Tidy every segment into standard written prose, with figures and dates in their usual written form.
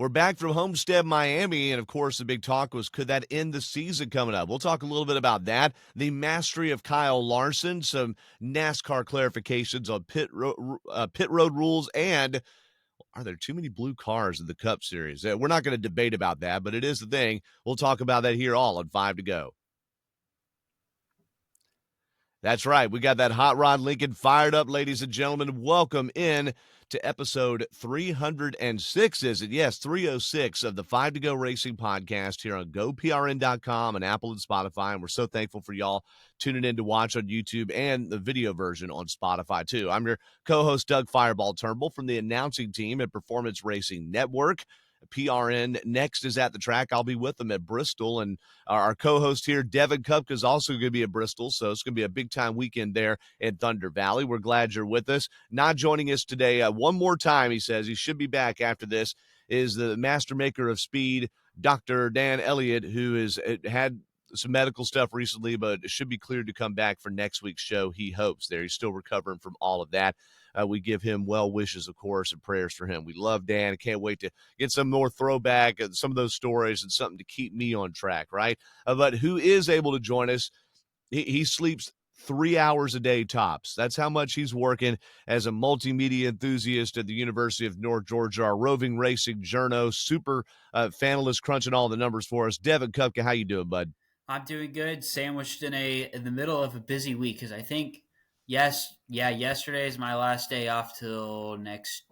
We're back from Homestead-Miami, and of course, the big talk was, could that end the season coming up? We'll talk a little bit about that. The mastery of Kyle Larson, some NASCAR clarifications on pit road rules, and are there too many blue cars in the Cup Series? We're not going to debate about that, but it is the thing. We'll talk about that here all on 5 to Go. That's right. We got that Hot Rod Lincoln fired up, ladies and gentlemen. Welcome in to episode 306, is it? Yes, 306 of the 5 to Go Racing podcast here on GoPRN.com and Apple and Spotify. And we're so thankful for y'all tuning in to watch on YouTube and the video version on Spotify, too. I'm your co-host, Doug Fireball Turnbull from the announcing team at Performance Racing Network. PRN next is at the track. I'll be with them at Bristol, and our co-host here, Devin Kupka, is also going to be at Bristol, so it's going to be a big-time weekend there in Thunder Valley. We're glad you're with us. Not joining us today one more time, he says. He should be back after this, is the master maker of speed, Dr. Dan Elliott, who has had some medical stuff recently, but should be cleared to come back for next week's show, he hopes. There, he's still recovering from all of that. We give him well wishes, of course, and prayers for him. We love Dan. Can't wait to get some more throwback and some of those stories and something to keep me on track, right? But who is able to join us? He sleeps 3 hours a day tops. That's how much he's working as a multimedia enthusiast at the University of North Georgia. Our roving racing journo, super fanalist, crunching all the numbers for us. Devin Kupka, how you doing, bud? I'm doing good. Sandwiched in the middle of a busy week because I think yesterday is my last day off till next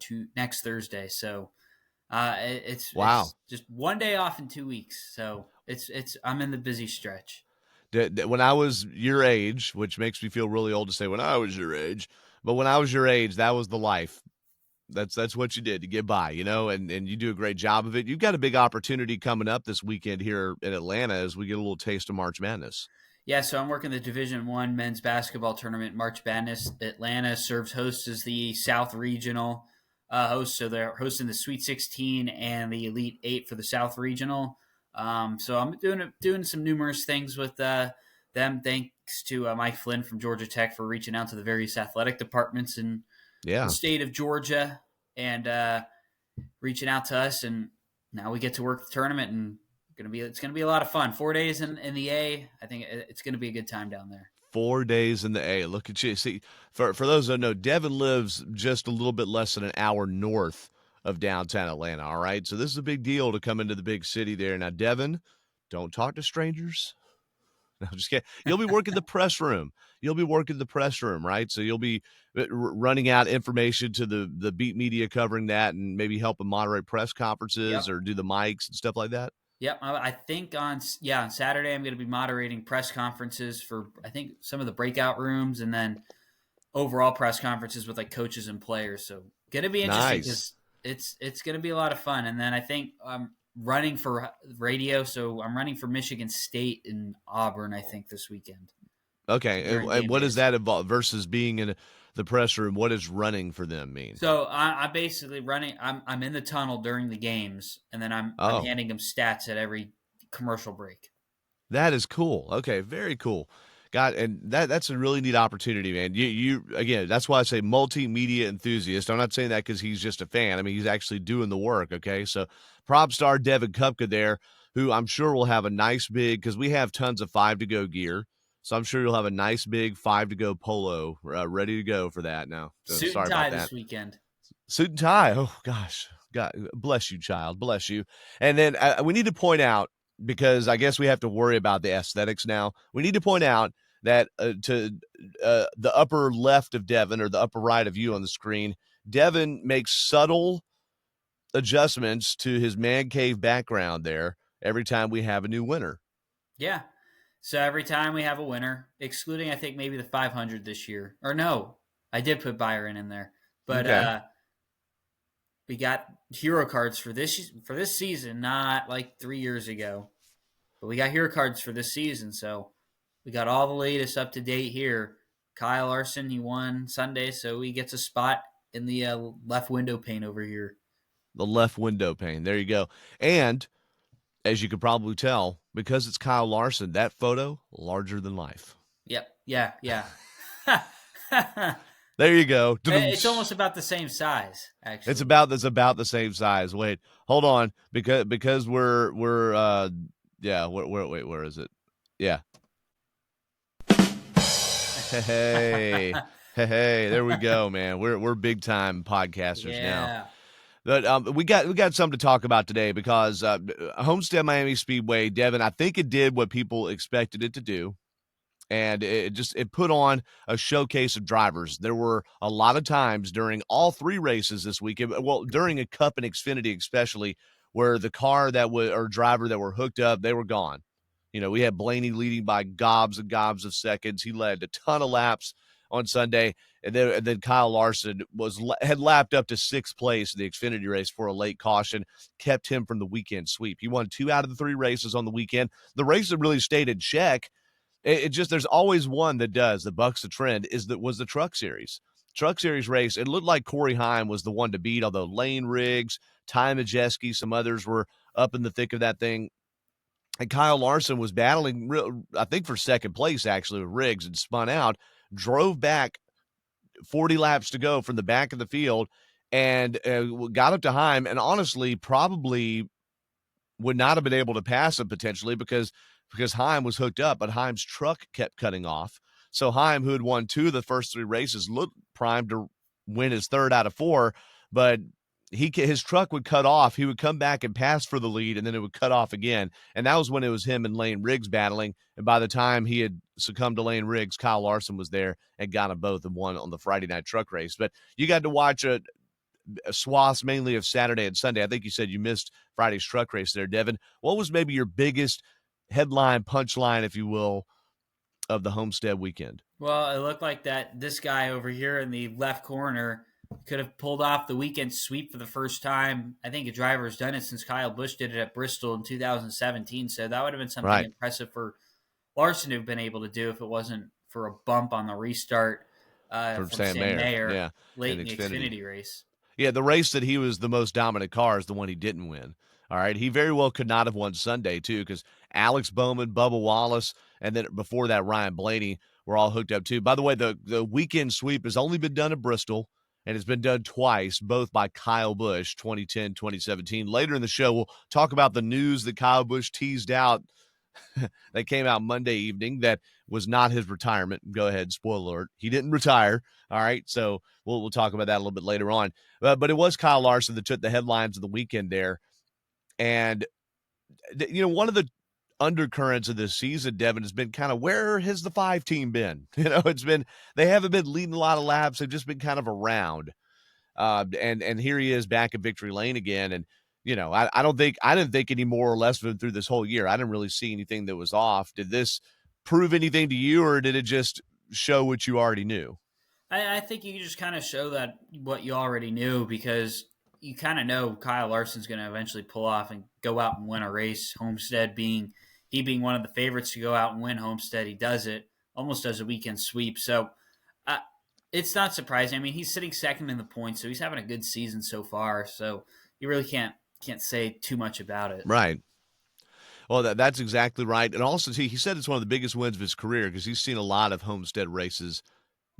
Thursday. So it's just one day off in 2 weeks. So I'm in the busy stretch. When I was your age, which makes me feel really old to say when I was your age, but when I was your age, that was the life. That's what you did to get by, and you do a great job of it. You've got a big opportunity coming up this weekend here in Atlanta as we get a little taste of March Madness. Yeah, so I'm working the Division I men's basketball tournament, March Madness. Atlanta serves host as the South Regional host, so they're hosting the Sweet 16 and the Elite 8 for the South Regional. So I'm doing some numerous things with them. Thanks to Mike Flynn from Georgia Tech for reaching out to the various athletic departments in the state of Georgia and reaching out to us. And now we get to work the tournament, and it's gonna be a lot of fun. 4 days in the A. I think it's gonna be a good time down there. 4 days in the A. Look at you. See, for those that don't know, Devin lives just a little bit less than an hour north of downtown Atlanta. All right, so this is a big deal to come into the big city there. Now, Devin, don't talk to strangers. No, just kidding. You'll be working the press room. Right? So you'll be running out information to the beat media covering that, and maybe helping moderate press conferences or do the mics and stuff like that. Yep, I think on Saturday I'm going to be moderating press conferences for, I think, some of the breakout rooms, and then overall press conferences with like coaches and players. So going to be interesting because it's going to be a lot of fun. And then I think I'm running for radio, so I'm running for Michigan State in Auburn, I think, this weekend. Okay, and what does that involve versus being in the press room? What does running for them mean? So I'm basically running. I'm in the tunnel during the games, and then I'm handing them stats at every commercial break. That is cool. Okay, very cool. And that's a really neat opportunity, man. You again, that's why I say multimedia enthusiast. I'm not saying that because he's just a fan. I mean, he's actually doing the work. Okay, so prop star Devin Kupka there, who I'm sure will have a nice big, because we have tons of 5 to Go gear. So I'm sure you'll have a nice big 5 to Go polo ready to go for that now. So suit and tie this weekend. Suit and tie. Oh, gosh. God bless you, child. Bless you. And then we need to point out, because I guess we have to worry about the aesthetics now. We need to point out that to the upper left of Devin, or the upper right of you on the screen, Devin makes subtle adjustments to his man cave background there every time we have a new winner. Yeah. So every time we have a winner, excluding I think maybe the 500 this year, or no, I did put Byron in there, but we got hero cards for this season, not like 3 years ago, but we got hero cards for this season. So we got all the latest up to date here. Kyle Larson, he won Sunday, so he gets a spot in the left window pane over here. The left window pane. There you go. And as you could probably tell, because it's Kyle Larson, that photo larger than life. Yep. Yeah. There you go. It's almost about the same size, It's actually. about the same size. Wait, hold on, because we're yeah, wait, where is it? Yeah. Hey, hey, there we go, man. We're big time podcasters now. Yeah. But we got something to talk about today because Homestead Miami Speedway, Devin, I think it did what people expected it to do, and it put on a showcase of drivers. There were a lot of times during all three races this weekend, well, during a Cup and Xfinity especially, where the car that was or driver that were hooked up, they were gone. We had Blaney leading by gobs and gobs of seconds. He led a ton of laps on Sunday, and then Kyle Larson had lapped up to sixth place in the Xfinity race for a late caution, kept him from the weekend sweep. He won 2 out of the 3 races on the weekend. The race that really stayed in check. It just there's always one that does that bucks the trend was the Truck Series. Truck Series race. It looked like Corey Heim was the one to beat, although Lane Riggs, Ty Majeski, some others were up in the thick of that thing. And Kyle Larson was battling, I think, for second place, actually, with Riggs, and spun out, drove back 40 laps to go from the back of the field, and got up to Heim, and honestly, probably would not have been able to pass him potentially because Heim was hooked up, but Heim's truck kept cutting off. So Heim, who had won 2 of the first 3 races, looked primed to win his 3rd out of 4, but his truck would cut off. He would come back and pass for the lead, and then it would cut off again. And that was when it was him and Lane Riggs battling. And by the time he had succumbed to Lane Riggs, Kyle Larson was there and got them both and won on the Friday night truck race. But you got to watch a swaths mainly of Saturday and Sunday. I think you said you missed Friday's truck race there, Devin. What was maybe your biggest headline, punchline, if you will, of the Homestead weekend? Well, it looked like this guy over here in the left corner could have pulled off the weekend sweep for the first time. I think a driver's done it since Kyle Busch did it at Bristol in 2017. So that would have been something Right. impressive for Larson to have been able to do if it wasn't for a bump on the restart From from Sam Sam Mayer. Mayer Yeah. late In in the Xfinity. Xfinity race. Yeah, the race that he was the most dominant car is the one he didn't win. All right. He very well could not have won Sunday, too, because Alex Bowman, Bubba Wallace, and then before that, Ryan Blaney were all hooked up, too. By the way, the weekend sweep has only been done at Bristol, and it's been done twice, both by Kyle Busch, 2010, 2017. Later in the show, we'll talk about the news that Kyle Busch teased out that came out Monday evening that was not his retirement. Go ahead, spoiler alert. He didn't retire. All right. So we'll talk about that a little bit later on. But it was Kyle Larson that took the headlines of the weekend there. And, one of the undercurrents of this season, Devin, has been kind of where has the 5 team been? They haven't been leading a lot of laps. They've just been kind of around. And here he is back at victory lane again. And, I didn't think any more or less of him through this whole year. I didn't really see anything that was off. Did this prove anything to you, or did it just show what you already knew? I think you just kind of show that what you already knew because you kind of know Kyle Larson's going to eventually pull off and go out and win a race. Homestead being one of the favorites to go out and win Homestead, he does it almost as a weekend sweep. So it's not surprising. I mean, he's sitting second in the points, so he's having a good season so far. So you really can't say too much about it. Right. Well, that's exactly right. And also, he said it's one of the biggest wins of his career because he's seen a lot of Homestead races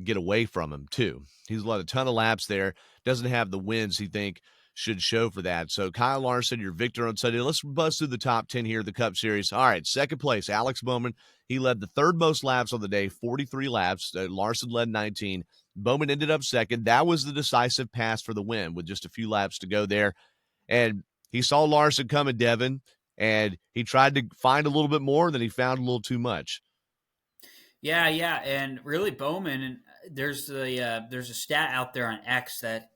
get away from him, too. He's led a ton of laps there. Doesn't have the wins he think should show for that. So Kyle Larson, your victor on Sunday. Let's buzz through the top 10 here of the Cup Series. All right, second place, Alex Bowman. He led the 3rd most laps on the day, 43 laps. Larson led 19. Bowman ended up second. That was the decisive pass for the win with just a few laps to go there. And he saw Larson coming, Devin, and he tried to find a little bit more, then he found a little too much. Yeah, and really Bowman. There's a stat out there on X that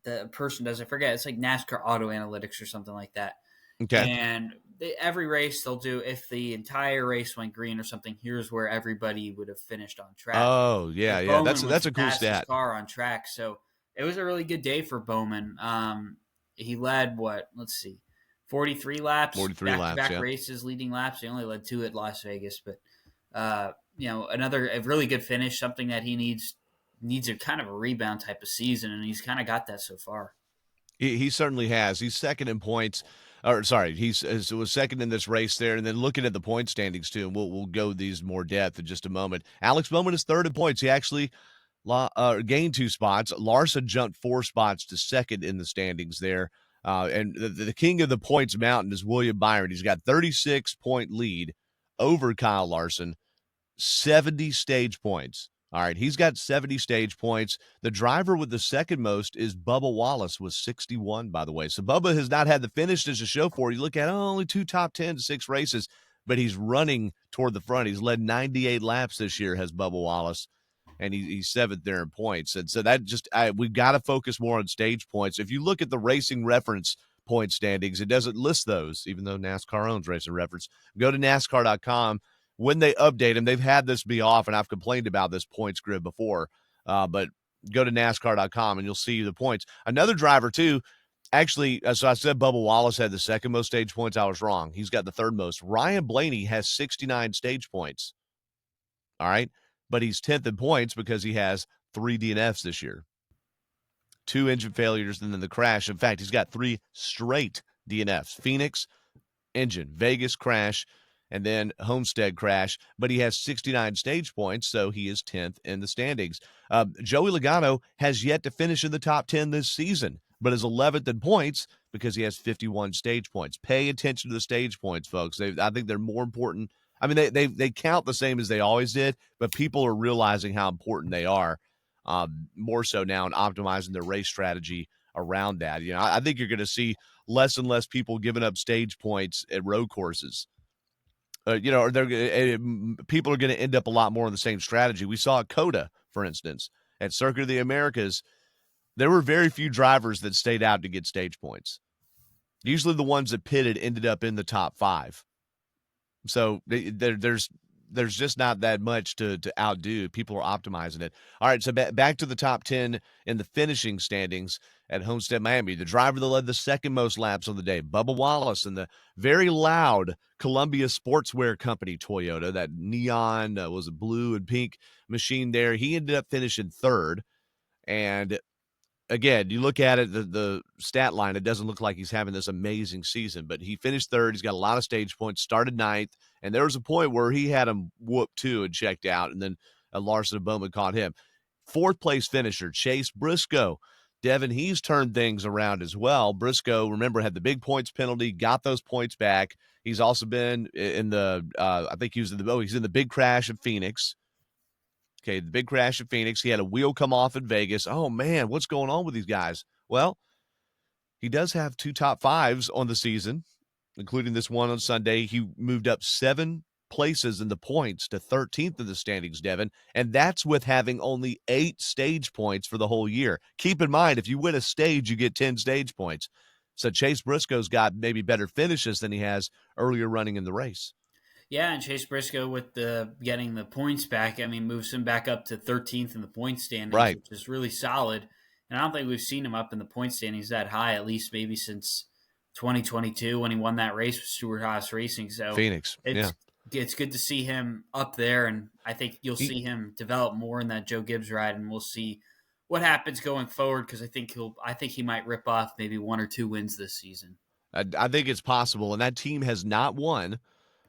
the person does. I forget. It's like NASCAR Auto Analytics or something like that. Okay. And every race they'll do if the entire race went green or something. Here's where everybody would have finished on track. Oh yeah. Bowman That's a was the cool fastest stat. car on track, so it was a really good day for Bowman. He led 43 laps, 43 laps, back-to-back yeah. races, leading laps. He only led 2 at Las Vegas, but a really good finish, something that he needs a kind of a rebound type of season, and he's kind of got that so far. He certainly has. He's second in points. Or sorry, was second in this race there, and then looking at the point standings too. And we'll go these more depth in just a moment. Alex Bowman is 3rd in points. He actually gained 2 spots. Larson jumped 4 spots to second in the standings there. And the king of the points mountain is William Byron. He's got 36-point lead over Kyle Larson, 70 stage points. All right, he's got 70 stage points. The driver with the second most is Bubba Wallace with 61, by the way. So Bubba has not had the finishes to show for. You look at only 2 top 10, 6 races, but he's running toward the front. He's led 98 laps this year, has Bubba Wallace, and he's 7th there in points. And so that just we've got to focus more on stage points. If you look at the Racing Reference point standings, it doesn't list those, even though NASCAR owns Racing Reference. Go to NASCAR.com. When they update them, they've had this be off, and I've complained about this points grid before, but go to NASCAR.com, and you'll see the points. Another driver, too, actually, so I said Bubba Wallace had the second most stage points. I was wrong. He's got the third most. Ryan Blaney has 69 stage points, all right? But he's 10th in points because he has 3 DNFs this year. 2 engine failures and then the crash. In fact, he's got 3 straight DNFs. Phoenix, engine, Vegas crash, and then Homestead crash, but he has 69 stage points, so he is 10th in the standings. Joey Logano has yet to finish in the top 10 this season, but is 11th in points because he has 51 stage points. Pay attention to the stage points, folks. I think they're more important. I mean, they count the same as they always did, but people are realizing how important they are, more so now, in optimizing their race strategy around that. You know, I think you're going to see less and less people giving up stage points at road courses. You know, people are going to end up a lot more on the same strategy. We saw at Coda, for instance, at Circuit of the Americas, there were very few drivers that stayed out to get stage points. Usually the ones that pitted ended up in the top 5. So there's just not that much to outdo. People are optimizing it. All right, so back to the top 10 in the finishing standings at Homestead-Miami. The driver that led the second most laps on the day, Bubba Wallace, in the very loud Columbia Sportswear Company Toyota, that neon, was a blue and pink machine there. He ended up finishing 3rd. And again, you look at it, the stat line, it doesn't look like he's having this amazing season, but he finished 3rd. He's got a lot of stage points, started 9th, and there was a point where he had him whooped too and checked out, and then Larson and Bowman caught him. 4th place finisher, Chase Briscoe. Devin, he's turned things around as well. Briscoe, remember, had the big points penalty, got those points back. He's also been in the, I think he's in the big crash at Phoenix. Okay, the big crash at Phoenix. He had a wheel come off in Vegas. Oh, man, what's going on with these guys? Well, he does have 2 top 5s on the season, including this one on Sunday. He moved up 7 places in the points to 13th in the standings, Devin, and that's with having only 8 stage points for the whole year. Keep in mind, if you win a stage, you get 10 stage points. So Chase Briscoe's got maybe better finishes than he has earlier running in the race. Yeah, and Chase Briscoe with the getting the points back, I mean, moves him back up to 13th in the point standings, Right. which is really solid. And I don't think we've seen him up in the point standings that high, at least maybe since 2022 when he won that race with Stewart-Haas Racing. So Phoenix, it's good to see him up there, and I think you'll see him develop more in that Joe Gibbs ride, and we'll see what happens going forward, because I think he might rip off maybe 1 or 2 wins this season. I think it's possible, and that team has not won.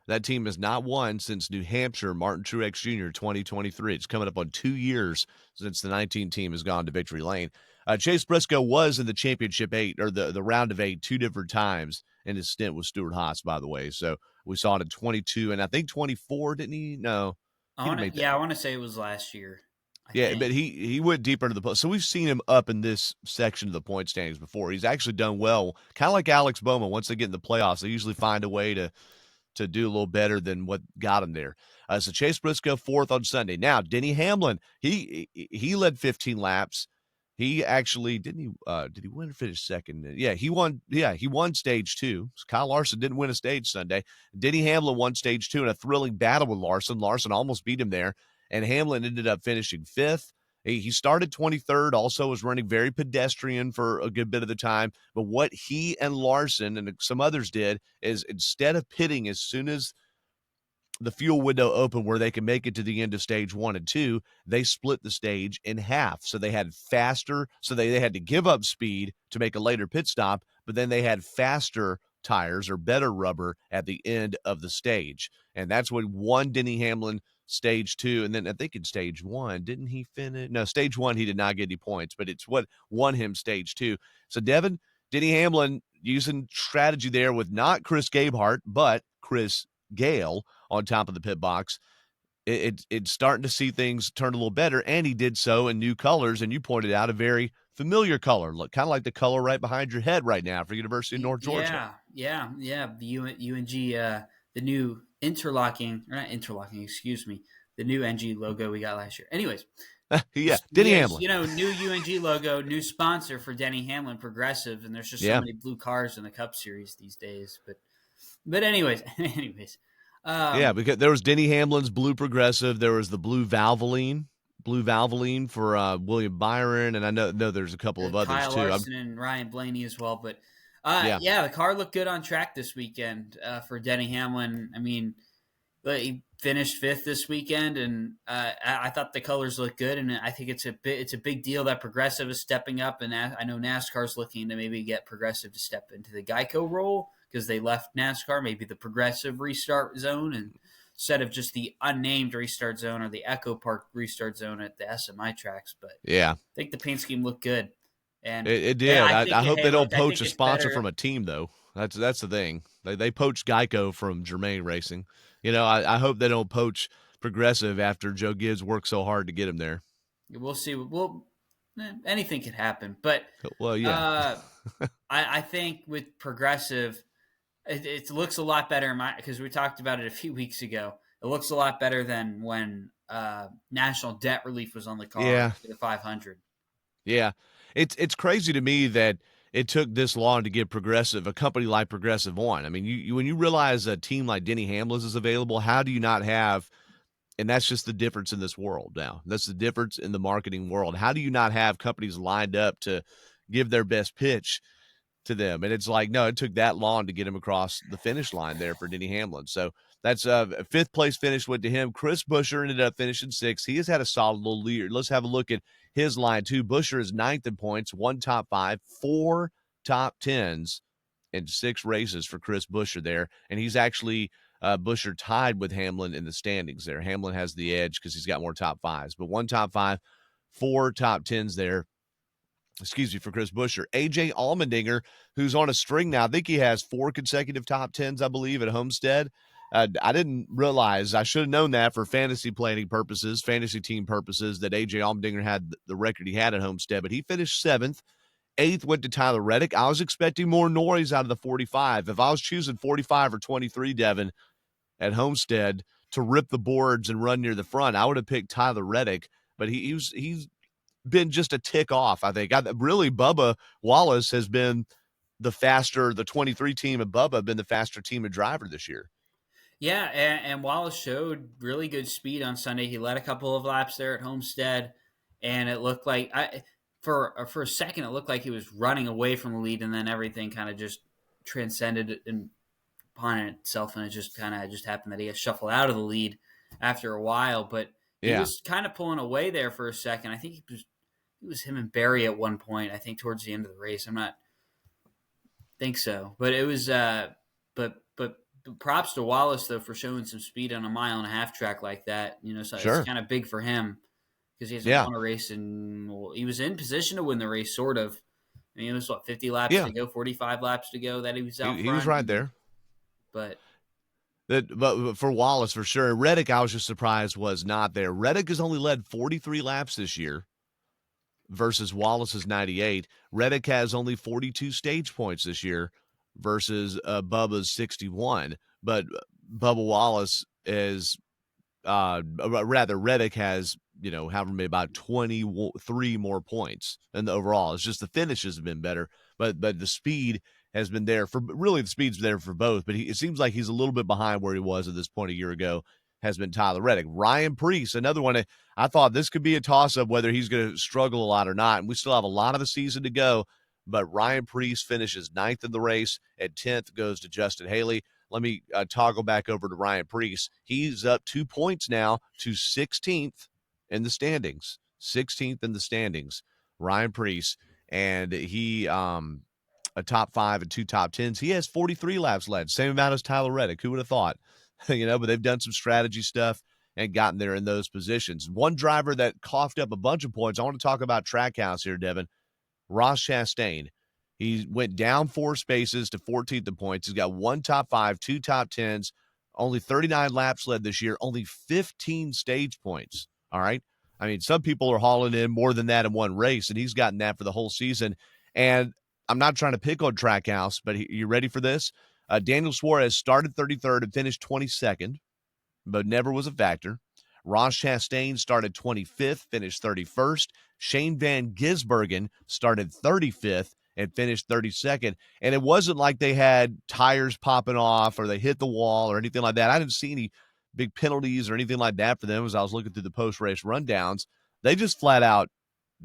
That team has not won since New Hampshire, Martin Truex Jr., 2023. It's coming up on 2 years since the 19 team has gone to victory lane. Chase Briscoe was in the championship 8, or the round of 8, 2 different times in his stint with Stewart-Haas, by the way. So we saw it in 22 and I think 24, didn't he? No. I want to say it was last year. I think. But he went deeper into the post. So we've seen him up in this section of the point standings before. He's actually done well, kind of like Alex Bowman. Once they get in the playoffs, they usually find a way to do a little better than what got him there. So Chase Briscoe 4th on Sunday. Now, Denny Hamlin, he led 15 laps. He actually did he win or finish 2nd? Yeah, he won. Yeah, he won stage 2. So Kyle Larson didn't win a stage Sunday. Denny Hamlin won stage 2 in a thrilling battle with Larson. Larson almost beat him there, and Hamlin ended up finishing 5th. He started 23rd, also was running very pedestrian for a good bit of the time. But what he and Larson and some others did is, instead of pitting as soon as the fuel window opened where they can make it to the end of stage 1 and 2, they split the stage in half. So they had faster, so they had to give up speed to make a later pit stop, but then they had faster tires or better rubber at the end of the stage. And that's what won Denny Hamlin stage 2, and then I think in stage 1, didn't he finish? No, stage 1 he did not get any points, but it's what won him stage 2. So Devin, Denny Hamlin using strategy there with not Chris Gabehart, but Chris Gale on top of the pit box. It's starting to see things turn a little better, and he did so in new colors, and you pointed out a very familiar color, look kind of like the color right behind your head right now for University of North Georgia. Yeah. The UNG, the new interlocking, or not interlocking, excuse me, the new NG logo we got last year. Anyways, Yeah, Denny yes, Hamlin. new UNG logo, new sponsor for Denny Hamlin, Progressive, and there's just so Yeah, many blue cars in the Cup Series these days. But anyways, yeah, um, because there was Denny Hamlin's blue Progressive, there was the blue Valvoline for William Byron, and I know there's a couple of others Kyle too. Larson and Ryan Blaney as well. But Yeah, yeah, the car looked good on track this weekend for Denny Hamlin. I mean, but he finished fifth this weekend, and I thought the colors looked good, and I think it's a big deal that Progressive is stepping up, and I know NASCAR's looking to maybe get Progressive to step into the Geico role because they left NASCAR, maybe the Progressive restart zone, and instead of just the unnamed restart zone or the Echo Park restart zone at the SMI tracks. But yeah, I think the paint scheme looked good, and it yeah, did. I I think hope hey, they don't look, I poach think a it's sponsor better. from a team though. That's the thing. They poached Geico from Germain Racing. I hope they don't poach Progressive after Joe Gibbs worked so hard to get him there. We'll see. Anything could happen, but Well, yeah. uh, I think with Progressive, it looks a lot better because we talked about it a few weeks ago. It looks a lot better than when National Debt Relief was on the car Yeah. for the 500. Yeah. It's crazy to me that it took this long to get Progressive, a company like Progressive on. I mean, when you realize a team like Denny Hamlin's is available, how do you not have, and that's just the difference in this world now. That's the difference in the marketing world. How do you not have companies lined up to give their best pitch to them? And it's like, no, it took that long to get him across the finish line there for Denny Hamlin. So that's a fifth place finish went to him. Chris Buescher ended up finishing sixth. He has had a solid little lead. Let's have a look at his line too. Buescher is ninth in points, one top five, four top tens in 6 races for Chris Buescher there. And he's actually Buescher tied with Hamlin in the standings there. Hamlin has the edge because he's got more top fives, but one top five, four top tens there, excuse me, for Chris Buescher. AJ Allmendinger, who's on a string now. I think he has 4 consecutive top tens, I believe, at Homestead. I didn't realize, I should have known that for fantasy planning purposes, fantasy team purposes, that AJ Allmendinger had the record he had at Homestead, but he finished 7th. 8th went to Tyler Reddick. I was expecting more noise out of the 45. If I was choosing 45 or 23, Devin, at Homestead to rip the boards and run near the front, I would have picked Tyler Reddick, but he's been just a tick off, I think. Really, Bubba Wallace has been the 23 team, and Bubba have been the faster team and driver this year. Yeah, and Wallace showed really good speed on Sunday. He led a couple of laps there at Homestead, and it looked like for a second it looked like he was running away from the lead, and then everything kind of just transcended upon itself, and it just happened that he got shuffled out of the lead after a while. But he Yeah, was kind of pulling away there for a second. I think it was him and Barry at one point. I think towards the end of the race. I'm not think so, but it was but props to Wallace though for showing some speed on a mile and a half track like that. So it's sure. kind of big for him because he hasn't Yeah, won a race, and he was in position to win the race, sort of. I mean, it was 50 laps yeah. to go, 45 laps to go that he was out He was front, right there. but But for Wallace, for sure. Reddick, I was just surprised was not there. Reddick has only led 43 laps this year versus Wallace's 98. Reddick has only 42 stage points this year versus Bubba's 61. But Bubba Wallace is rather Reddick has, however many, about 23 more points than the overall. It's just the finishes have been better, but the speed has been there for, really the speed's there for both, but it seems like he's a little bit behind where he was at this point a year ago, has been Tyler Reddick. Ryan Preece, another one. I thought this could be a toss-up whether he's going to struggle a lot or not, and we still have a lot of the season to go, but Ryan Preece finishes 9th in the race. At 10th goes to Justin Haley. Let me toggle back over to Ryan Preece. He's up 2 points now to 16th in the standings. 16th in the standings, Ryan Preece. And he a top 5 and 2 top 10s. He has 43 laps led, same amount as Tyler Reddick. Who would have thought? But they've done some strategy stuff, and gotten there in those positions. One driver that coughed up a bunch of points, I want to talk about Trackhouse here, Devin, Ross Chastain. He went down 4 spaces to 14th in points. He's got 1 top 5, 2 top 10s, only 39 laps led this year, only 15 stage points. All right. I mean, some people are hauling in more than that in one race, and he's gotten that for the whole season. And I'm not trying to pick on Trackhouse, but you ready for this? Daniel Suarez started 33rd and finished 22nd, but never was a factor. Ross Chastain started 25th, finished 31st. Shane Van Gisbergen started 35th and finished 32nd. And it wasn't like they had tires popping off or they hit the wall or anything like that. I didn't see any big penalties or anything like that for them as I was looking through the post-race rundowns. They just flat out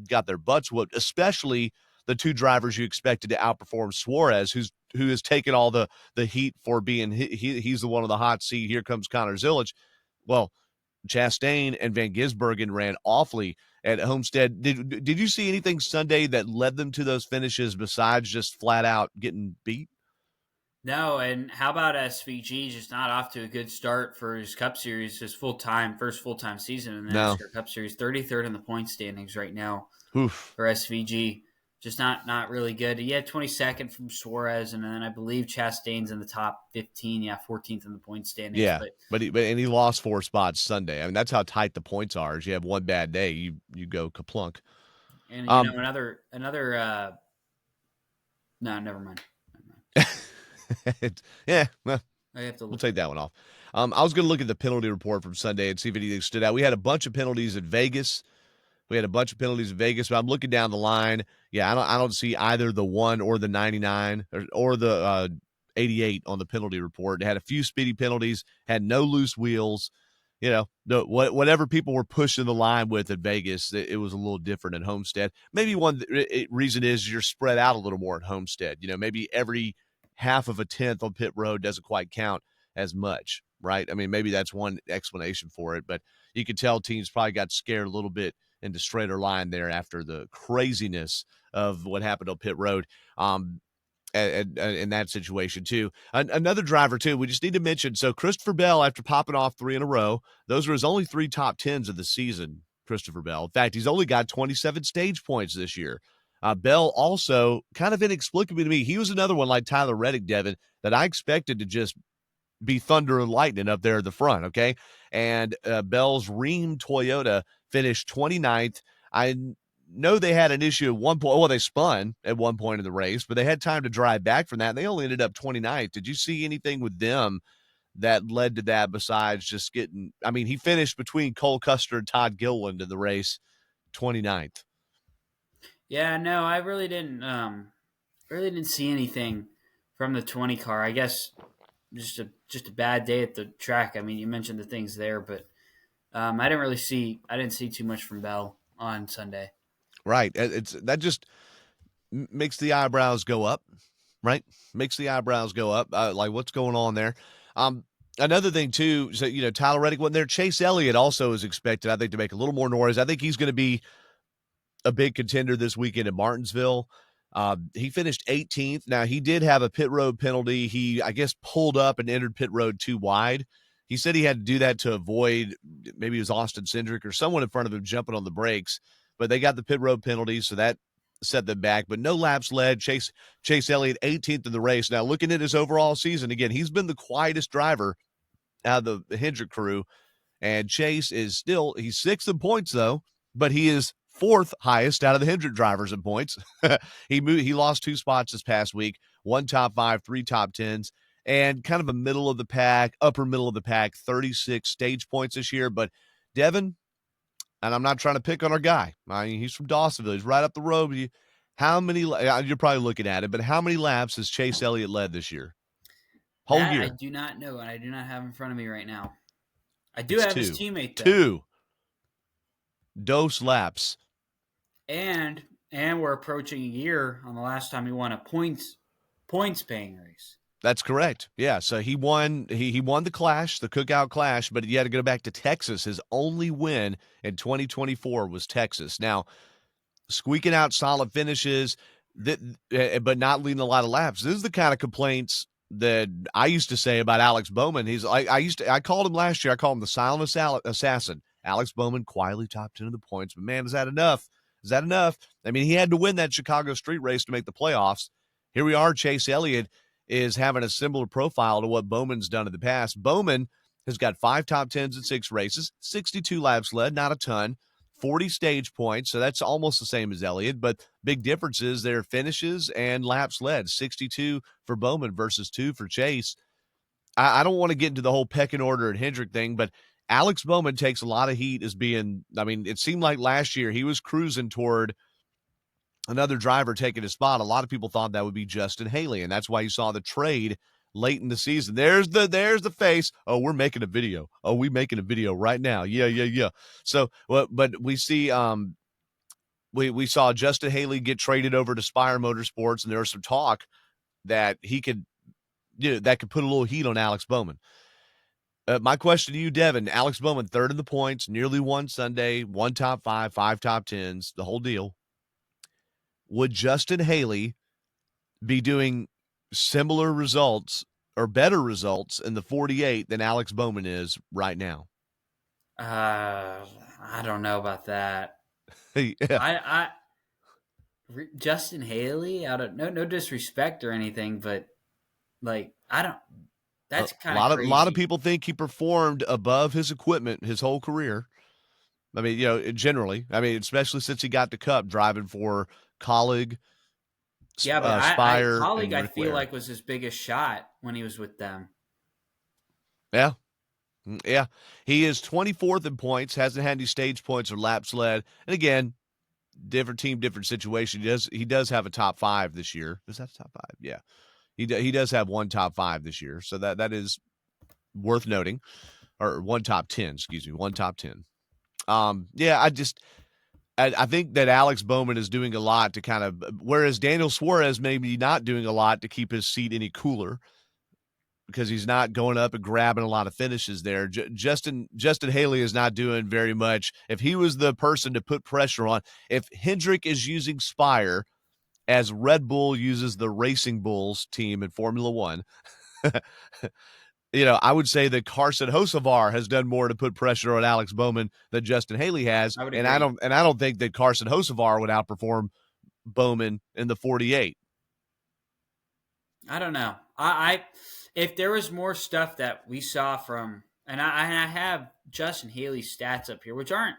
got their butts whooped, especially the 2 drivers you expected to outperform Suarez, who has taken all the heat for being he's the one on the hot seat. Here comes Connor Zilic. Well, Chastain and Van Gisbergen ran awfully at Homestead. Did you see anything Sunday that led them to those finishes besides just flat out getting beat? No, and how about SVG just not off to a good start for his Cup Series, his first full-time season in the No. NASCAR Cup Series, 33rd in the point standings right now. Oof. For SVG. Just not really good. He had 22nd from Suarez, and then I believe Chastain's in the top 15. 14th in the point standings. Yeah, but he lost 4 spots Sunday. I mean, that's how tight the points are. Is you have one bad day, you go kaplunk. And another. No, never mind. Yeah, well, We'll take that one off. I was going to look at the penalty report from Sunday and see if anything stood out. We had a bunch of penalties at Vegas. But I'm looking down the line. Yeah, I don't see either the 1 or the 99 or the 88 on the penalty report. It had a few speedy penalties, had no loose wheels. Whatever people were pushing the line with at Vegas, it was a little different at Homestead. Maybe one reason is you're spread out a little more at Homestead. Maybe every half of a tenth on pit road doesn't quite count as much, right? I mean, maybe that's one explanation for it, but you could tell teams probably got scared a little bit into straighter line there after the craziness of what happened on pit road. In that situation too. Another driver too, we just need to mention. So Christopher Bell, after popping off 3 in a row, those were his only 3 top 10s of the season, Christopher Bell. In fact, he's only got 27 stage points this year. Bell also, kind of inexplicably to me, he was another one like Tyler Reddick, Devin, that I expected to just be thunder and lightning up there at the front, okay? And Bell's Ream Toyota finished 29th. I know they had an issue at one point. Well, they spun at one point in the race, but they had time to drive back from that. And they only ended up 29th. Did you see anything with them that led to that besides just getting – I mean, he finished between Cole Custer and Todd Gilliland in the race, 29th. Yeah, no, I really didn't see anything from the 20 car. I guess just a bad day at the track. I mean, you mentioned the things there, but I didn't see too much from Bell on Sunday. Right. That just makes the eyebrows go up, right? Makes the eyebrows go up. Like, what's going on there? Another thing too, so Tyler Reddick wasn't there. Chase Elliott also is expected, I think, to make a little more noise. I think he's going to be a big contender this weekend in Martinsville. He finished 18th. Now, he did have a pit road penalty. He, I guess, pulled up and entered pit road too wide. He said he had to do that to avoid, maybe it was Austin Cindric or someone in front of him jumping on the brakes, but they got the pit road penalty, so that set them back. But no laps led. Chase Elliott, 18th in the race. Now, looking at his overall season, again, he's been the quietest driver out of the Hendrick crew, and Chase is still, he's 6th in points, though, but he is 4th highest out of the Hendrick drivers in points. He lost 2 spots this past week, 1 top 5, 3 top 10s, and kind of a middle of the pack, upper middle of the pack, 36 stage points this year. But Devin, and I'm not trying to pick on our guy. I mean, he's from Dawsonville. He's right up the road with you. How many, you're probably looking at it, but how many laps has Chase Elliott led this year? Whole year. I do not know, and I do not have in front of me right now. I do have his teammate, though. 2 dose laps. And we're approaching a year on the last time he won a points paying race. That's correct. Yeah, so he won the Clash, the Cookout Clash, but he had to go back to Texas. His only win in 2024 was Texas. Now, squeaking out solid finishes, but not leading a lot of laps. This is the kind of complaints that I used to say about Alex Bowman. He's like, I called him last year. I called him the silent assassin. Alex Bowman quietly top 10 of the points. But man, is that enough? Is that enough? I mean, he had to win that Chicago street race to make the playoffs. Here we are. Chase Elliott is having a similar profile to what Bowman's done in the past. Bowman has got 5 top 10s in 6 races, 62 laps led, not a ton, 40 stage points. So that's almost the same as Elliott, but big differences there, finishes and laps led, 62 for Bowman versus 2 for Chase. I don't want to get into the whole pecking order and Hendrick thing, but Alex Bowman takes a lot of heat as being, I mean, it seemed like last year he was cruising toward another driver taking his spot. A lot of people thought that would be Justin Haley, and that's why you saw the trade late in the season. There's the face. Oh, we're making a video. Oh, we making a video right now. Yeah. So, but we see we saw Justin Haley get traded over to Spire Motorsports, and there was some talk that he could, that could put a little heat on Alex Bowman. My question to you, Devin, Alex Bowman, 3rd in the points, nearly won Sunday, 1 top 5, 5 top 10s, the whole deal. Would Justin Haley be doing similar results or better results in the 48 than Alex Bowman is right now? I don't know about that. Yeah. Justin Haley, I don't know, no disrespect or anything, but like, I don't, that's kind of crazy. A lot of people think he performed above his equipment his whole career. I mean, generally, I mean, especially since he got the Cup driving for Colleague, Yeah, but Spire, Colleague, and I Rick feel Ware. like was his biggest shot when he was with them. Yeah. Yeah. He is 24th in points, hasn't had any stage points or laps led. And again, different team, different situation. He does have a top 5 this year. Is that a top 5? Yeah. He does have 1 top 5 this year. So that is worth noting. Or 1 top 10, excuse me, 1 top 10. Yeah, I think that Alex Bowman is doing a lot to kind of, whereas Daniel Suarez maybe not doing a lot to keep his seat any cooler because he's not going up and grabbing a lot of finishes there. Justin Haley is not doing very much. If he was the person to put pressure on, if Hendrick is using Spire as Red Bull uses the Racing Bulls team in Formula One, I would say that Carson Hocevar has done more to put pressure on Alex Bowman than Justin Haley has. I would And agree. I don't think that Carson Hocevar would outperform Bowman in the 48. I don't know. I if there was more stuff that we saw from, and I have Justin Haley's stats up here, which aren't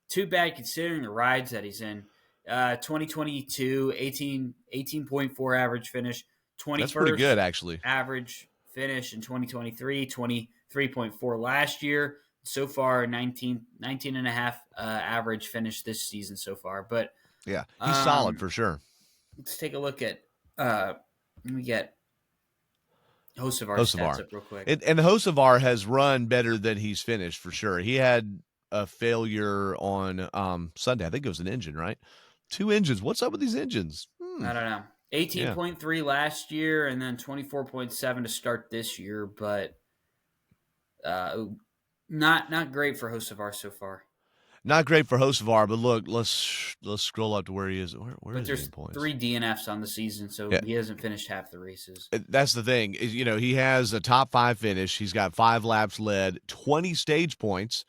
too bad considering the rides that he's in. 2022, 18.4 average finish. 21st That's pretty good, actually. average finish in 2023, 23.4 last year. So far, 19 and a half average finish this season so far. But yeah, he's solid for sure. let's take a look at let me get Hocevar's stats up real quick. And Hocevar has run better than he's finished for sure. He had a failure on Sunday. I think it was an engine, right? 2 engines. What's up with these engines? I don't know. 18.3 last year and then 24.7 to start this year, but not great for Hocevar so far. Not great for Hocevar, but look, let's scroll up to where he is. Where but is there's he in points? 3 DNFs on the season, so he hasn't finished half the races. That's the thing. He has a top 5 finish. He's got 5 laps led, 20 stage points.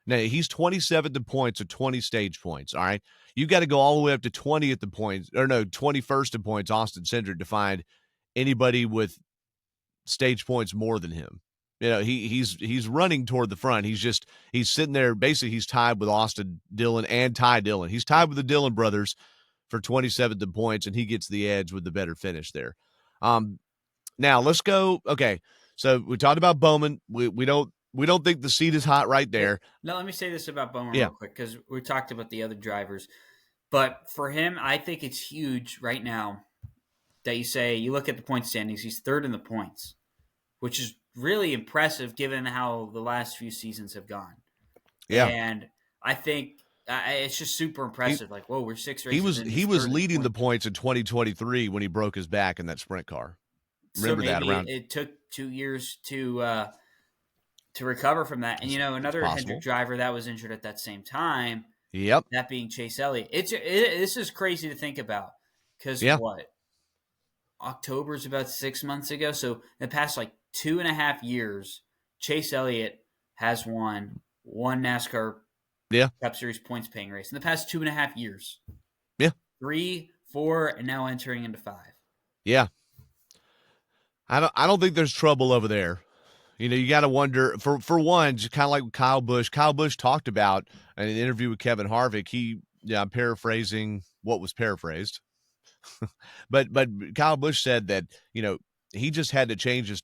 Now, he's 27th in points or 20 stage points, all right? You got to go all the way up to 20 at the points, or no, 21st in points, Austin Cindric, to find anybody with stage points more than him. He's running toward the front. He's sitting there. Basically, he's tied with Austin Dillon and Ty Dillon. He's tied with the Dillon brothers for 27th in points, and he gets the edge with the better finish there. Now let's go. Okay, so we talked about Bowman. We don't think the seat is hot right there. Now let me say this about Bowman real quick because we talked about the other drivers, but for him, I think it's huge right now that you look at the point standings. He's 3rd in the points, which is really impressive given how the last few seasons have gone. Yeah. And I think it's just super impressive. We're 6 races in. He was leading the points in 2023 when he broke his back in that sprint car. Remember that around. It took 2 years to recover from that. And, another Hendrick driver that was injured at that same time. Yep. That being Chase Elliott. This is crazy to think about because October is about 6 months ago. So in the past like 2.5 years, Chase Elliott has won one NASCAR Yeah. Cup Series points paying race in the past 2.5 years. Yeah. 3, 4, and now entering into 5. Yeah. I don't think there's trouble over there. You know, you got to wonder for one, just kind of like Kyle Busch. Kyle Busch talked about in an interview with Kevin Harvick. I'm paraphrasing what was paraphrased, but Kyle Busch said that he just had to change his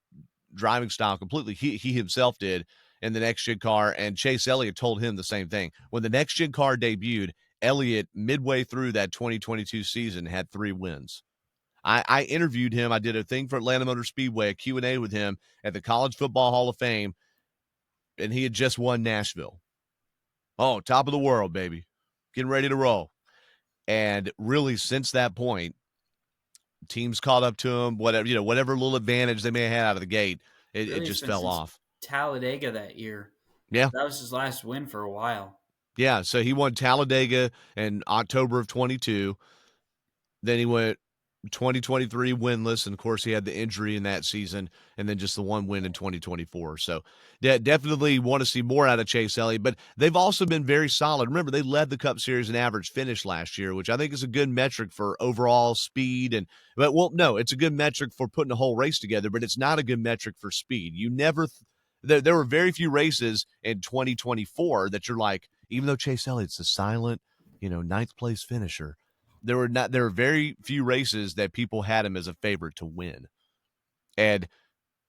driving style completely. He himself did in the next gen car, and Chase Elliott told him the same thing when the next gen car debuted. Elliott midway through that 2022 season had 3 wins. I interviewed him. I did a thing for Atlanta Motor Speedway, a Q&A with him at the College Football Hall of Fame, and he had just won Nashville. Oh, top of the world, baby. Getting ready to roll. And really, since that point, teams caught up to him, whatever little advantage they may have had out of the gate, it Really, it's just been fell since off. Talladega that year. Yeah. That was his last win for a while. Yeah. So he won Talladega in October of 22. Then he went 2023 winless, and of course he had the injury in that season, and then just the one win in 2024. So definitely want to see more out of Chase Elliott, but they've also been very solid. Remember, they led the Cup Series in average finish last year, which I think is a good metric for overall speed. No, it's a good metric for putting a whole race together, but it's not a good metric for speed. You never there were very few races in 2024 that you're like, even though Chase Elliott's a silent, ninth place finisher, there were very few races that people had him as a favorite to win. And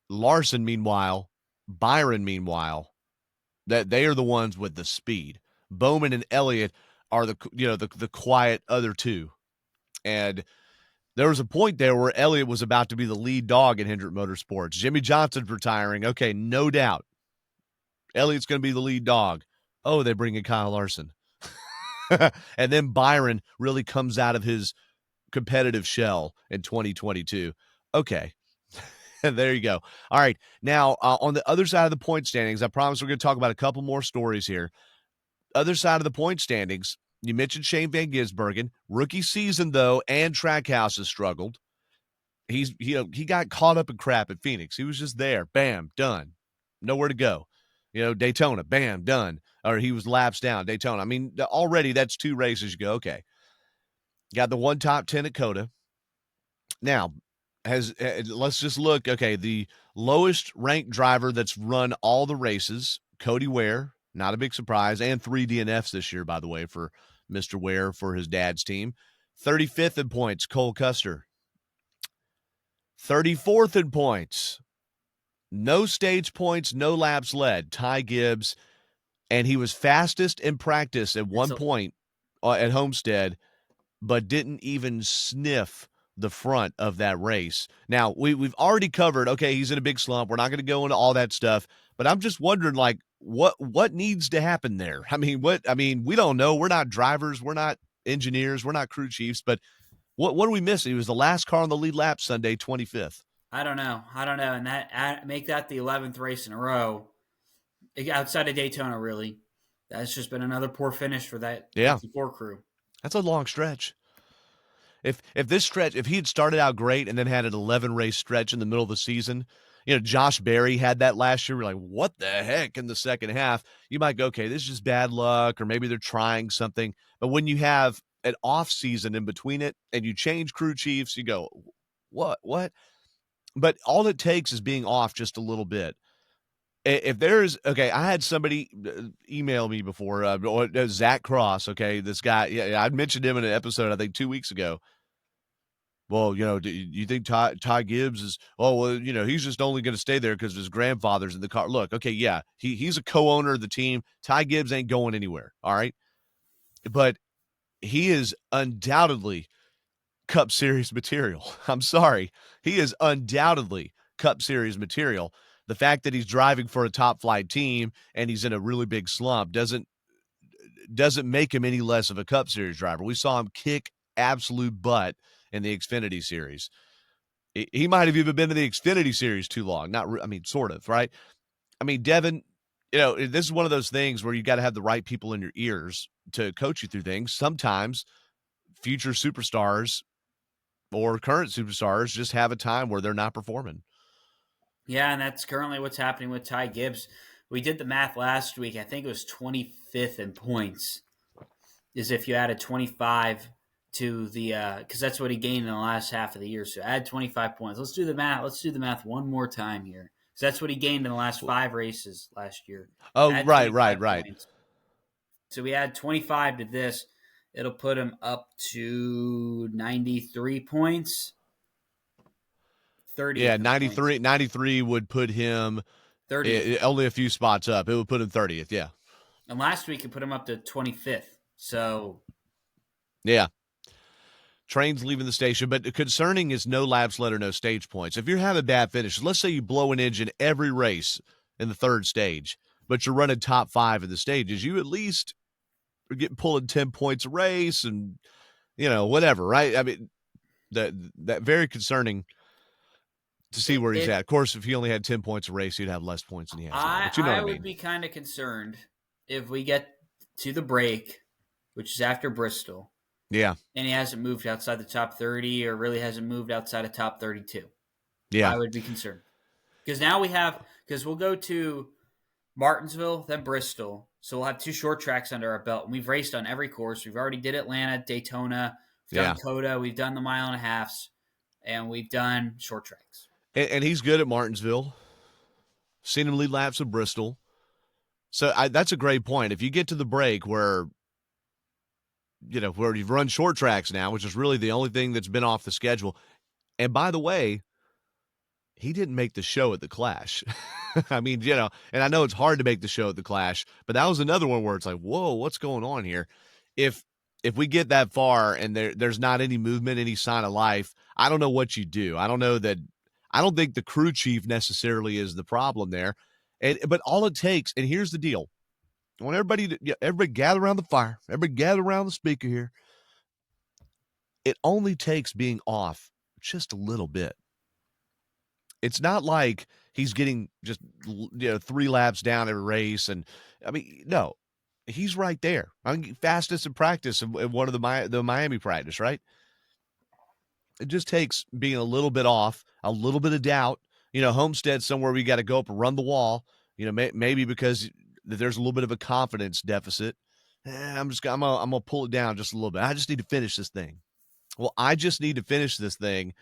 Larson, meanwhile, Byron, meanwhile, that they are the ones with the speed. Bowman and Elliott are the quiet other two. And there was a point there where Elliott was about to be the lead dog in Hendrick Motorsports. Jimmy Johnson's retiring. Okay, no doubt. Elliott's going to be the lead dog. Oh, they bring in Kyle Larson. And then Byron really comes out of his competitive shell in 2022. Okay. There you go. All right. Now, on the other side of the point standings, I promise we're going to talk about a couple more stories here. Other side of the point standings, you mentioned Shane Van Gisbergen. Rookie season, though, and Trackhouse has struggled. He got caught up in crap at Phoenix. He was just there. Bam, done. Nowhere to go. Daytona, bam, done. Or he was laps down. Daytona. I mean, already that's 2 races. You go, okay. Got the one top 10 at Coda. Now, let's just look. Okay, the lowest ranked driver that's run all the races, Cody Ware, not a big surprise, and 3 DNFs this year, by the way, for Mr. Ware for his dad's team. 35th in points, Cole Custer. 34th in points, no stage points, no laps led, Ty Gibbs, and he was fastest in practice at one point at Homestead, but didn't even sniff the front of that race. Now, we've already covered, okay, he's in a big slump. We're not going to go into all that stuff, but I'm just wondering, like, what needs to happen there? I mean, we don't know. We're not drivers. We're not engineers. We're not crew chiefs, but what are we missing? He was the last car on the lead lap Sunday, 25th. I don't know. And that make that the 11th race in a row outside of Daytona. Really, that's just been another poor finish for that 54 crew. That's a long stretch. If he had started out great and then had an 11 race stretch in the middle of the season, Josh Berry had that last year. We're like, what the heck in the second half? You might go, okay, this is just bad luck, or maybe they're trying something. But when you have an off season in between it and you change crew chiefs, you go, what? But all it takes is being off just a little bit. If there's, okay, I had somebody email me before, Zach Cross, okay, this guy, yeah, I mentioned him in an episode, I think 2 weeks ago. Well, do you think Ty Gibbs is, he's just only going to stay there because his grandfather's in the car. Look, okay, yeah, he's a co-owner of the team. Ty Gibbs ain't going anywhere, all right? But he is undoubtedly Cup Series material. I'm sorry. He is undoubtedly Cup Series material. The fact that he's driving for a top flight team and he's in a really big slump doesn't make him any less of a Cup Series driver. We saw him kick absolute butt in the Xfinity Series. He might have even been in the Xfinity Series too long. Sort of, right? I mean, Devin, this is one of those things where you got to have the right people in your ears to coach you through things. Sometimes future superstars or current superstars just have a time where they're not performing. Yeah, and that's currently what's happening with Ty Gibbs. We did the math last week. I think it was 25th in points. Is if you added 25 to the because that's what he gained in the last half of the year. So add 25 points. Let's do the math. Let's do the math one more time here. So that's what he gained in the last 5 races last year. Oh, Add right, 25 right, right. points. So we add 25 to this. It'll put him up to 93 points. 30th Yeah, in points. 93 would put him 30th. only a few spots up. It would put him 30th, yeah. And last week it put him up to 25th. So Yeah. Trains leaving the station, but concerning is no laps led or no stage points. If you're having bad finishes, let's say you blow an engine every race in the third stage, but you're running top 5 in the stages, you at least are getting pulling 10 points a race and, whatever, right? I mean, that very concerning to see where he's if at. Of course, if he only had 10 points a race, he'd have less points than he has now, I but you know what I I would mean. be kind of concerned if we get to the break, which is after Bristol, Yeah. and he hasn't moved outside the top 30 or really hasn't moved outside of top 32. Yeah. I would be concerned. Because we'll go to Martinsville, then Bristol. So we'll have 2 short tracks under our belt. And we've raced on every course. We've already did Atlanta, Daytona, we've done Coda, we've done the mile and a halves, and we've done short tracks. And he's good at Martinsville. Seen him lead laps at Bristol. So that's a great point. If you get to the break where you've run short tracks now, which is really the only thing that's been off the schedule. And by the way, he didn't make the show at the Clash. I mean, and I know it's hard to make the show at the Clash, but that was another one where it's like, whoa, what's going on here? If we get that far and there's not any movement, any sign of life, I don't know what you do. I don't think the crew chief necessarily is the problem there. But all it takes, and here's the deal. I want everybody gather around the fire. Everybody gather around the speaker here. It only takes being off just a little bit. It's not like he's getting just 3 laps down every race, and I mean, no, he's right there. I mean, fastest in practice in one of the Miami practice, right? It just takes being a little bit off, a little bit of doubt. Homestead somewhere we got to go up and run the wall. Maybe because there's a little bit of a confidence deficit. I'm gonna pull it down just a little bit. I just need to finish this thing. Well, I just need to finish this thing.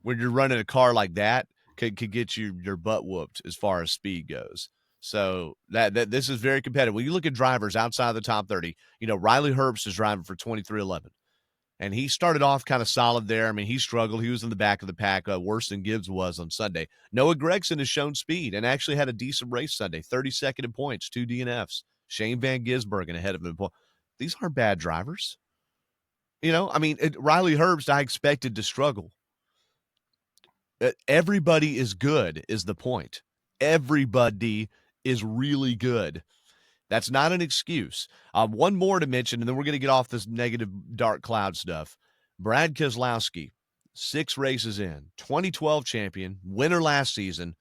When you're running a car like that, could get your butt whooped as far as speed goes. So that this is very competitive. When you look at drivers outside of the top 30, Riley Herbst is driving for 23:11. And he started off kind of solid there. I mean, he struggled. He was in the back of the pack, worse than Gibbs was on Sunday. Noah Gragson has shown speed and actually had a decent race Sunday. 32nd in points, 2 DNFs. Shane Van Gisbergen ahead of him. These aren't bad drivers. Riley Herbst, I expected to struggle. Everybody is good is the point. Everybody is really good. That's not an excuse. One more to mention, and then we're going to get off this negative dark cloud stuff. Brad Keselowski, 6 races in, 2012 champion, winner last season,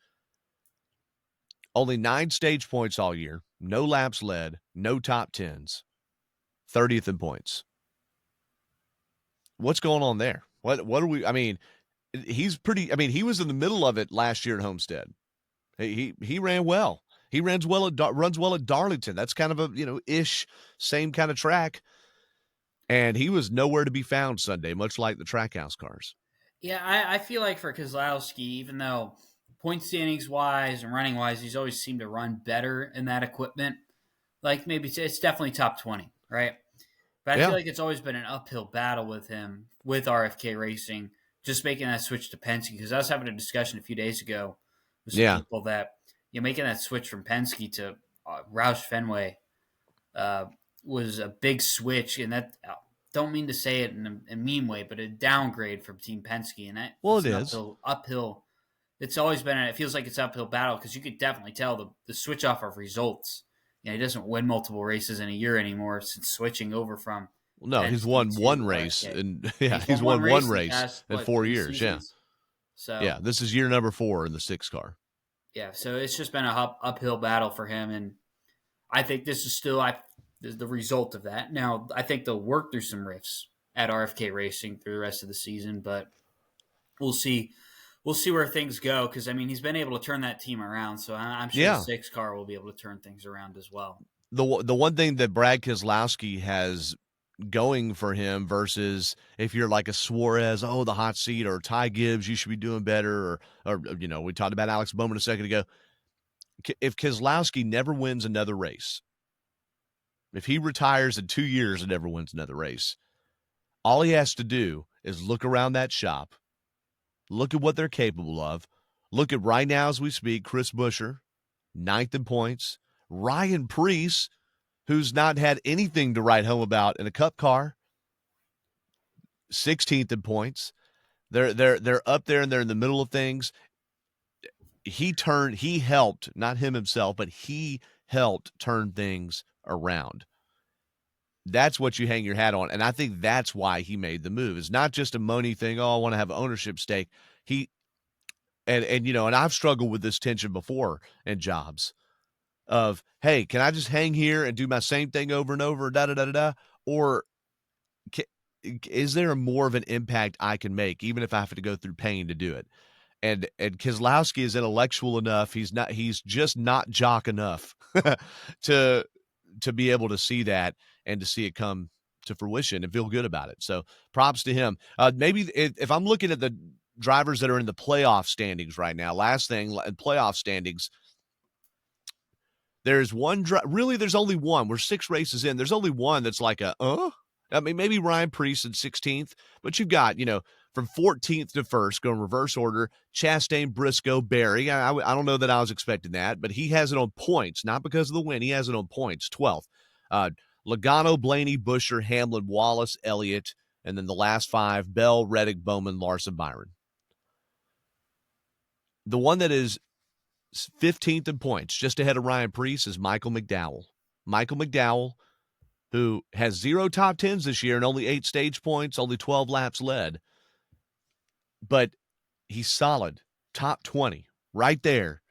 only 9 stage points all year, no laps led, no top 10s, 30th in points. What's going on there? What are we? I mean, he's pretty. I mean, he was in the middle of it last year at Homestead. He ran well. He runs well at Darlington. That's kind of a ish same kind of track. And he was nowhere to be found Sunday, much like the Trackhouse cars. Yeah, I feel like for Keselowski, even though point standings wise and running wise, he's always seemed to run better in that equipment. Like maybe it's definitely top 20, right? But I feel like it's always been an uphill battle with him with RFK Racing, just making that switch to Penske. Because I was having a discussion a few days ago with some people that making that switch from Penske to Roush Fenway was a big switch, and that don't mean to say it in a mean way, but a downgrade from Team Penske, and that it is uphill. It's always been. It feels like it's uphill battle because you could definitely tell the switch off of results. He doesn't win multiple races in a year anymore since switching over from. No, Penske he's won one race, and he's won one race in 4 years. Seasons. So this is year number 4 in the 6 car. Yeah, so it's just been a uphill battle for him, and I think this is still the result of that. Now, I think they'll work through some rifts at RFK Racing through the rest of the season, but we'll see. We'll see where things go because, I mean, he's been able to turn that team around, so I'm sure the Yeah. 6 car will be able to turn things around as well. The one thing that Brad Keselowski has going for him versus if you're like a Suarez, oh, the hot seat, or Ty Gibbs, you should be doing better, or we talked about Alex Bowman a second ago. If Keselowski never wins another race, if he retires in 2 years and never wins another race, all he has to do is look around that shop, look at what they're capable of, look at right now as we speak, Chris Buescher, 9th in points, Ryan Preece, who's not had anything to write home about in a Cup car, 16th in points. They're up there and they're in the middle of things. He helped, not him himself, but he helped turn things around. That's what you hang your hat on. And I think that's why he made the move. It's not just a money thing. Oh, I want to have ownership stake. And I've struggled with this tension before in jobs of, hey, can I just hang here and do my same thing over and over, da da da da da, or is there more of an impact I can make, even if I have to go through pain to do it? And Keselowski is intellectual enough. He's just not jock enough to be able to see that and to see it come to fruition and feel good about it. So props to him. Maybe if I'm looking at the drivers that are in the playoff standings right now, last thing in playoff standings, there's one really there's only one. We're 6 races in. There's only one that's like I mean, maybe Ryan Preece in 16th, but you've got, from 14th to 1st, going reverse order, Chastain, Briscoe, Berry. I don't know that I was expecting that, but he has it on points, not because of the win. He has it on points, 12th. Logano, Blaney, Buescher, Hamlin, Wallace, Elliott, and then the last 5, Bell, Reddick, Bowman, Larson, Byron. The one that is 15th in points, just ahead of Ryan Preece, is Michael McDowell. Michael McDowell, who has 0 top 10s this year and only 8 stage points, only 12 laps led. But he's solid, top 20, right there.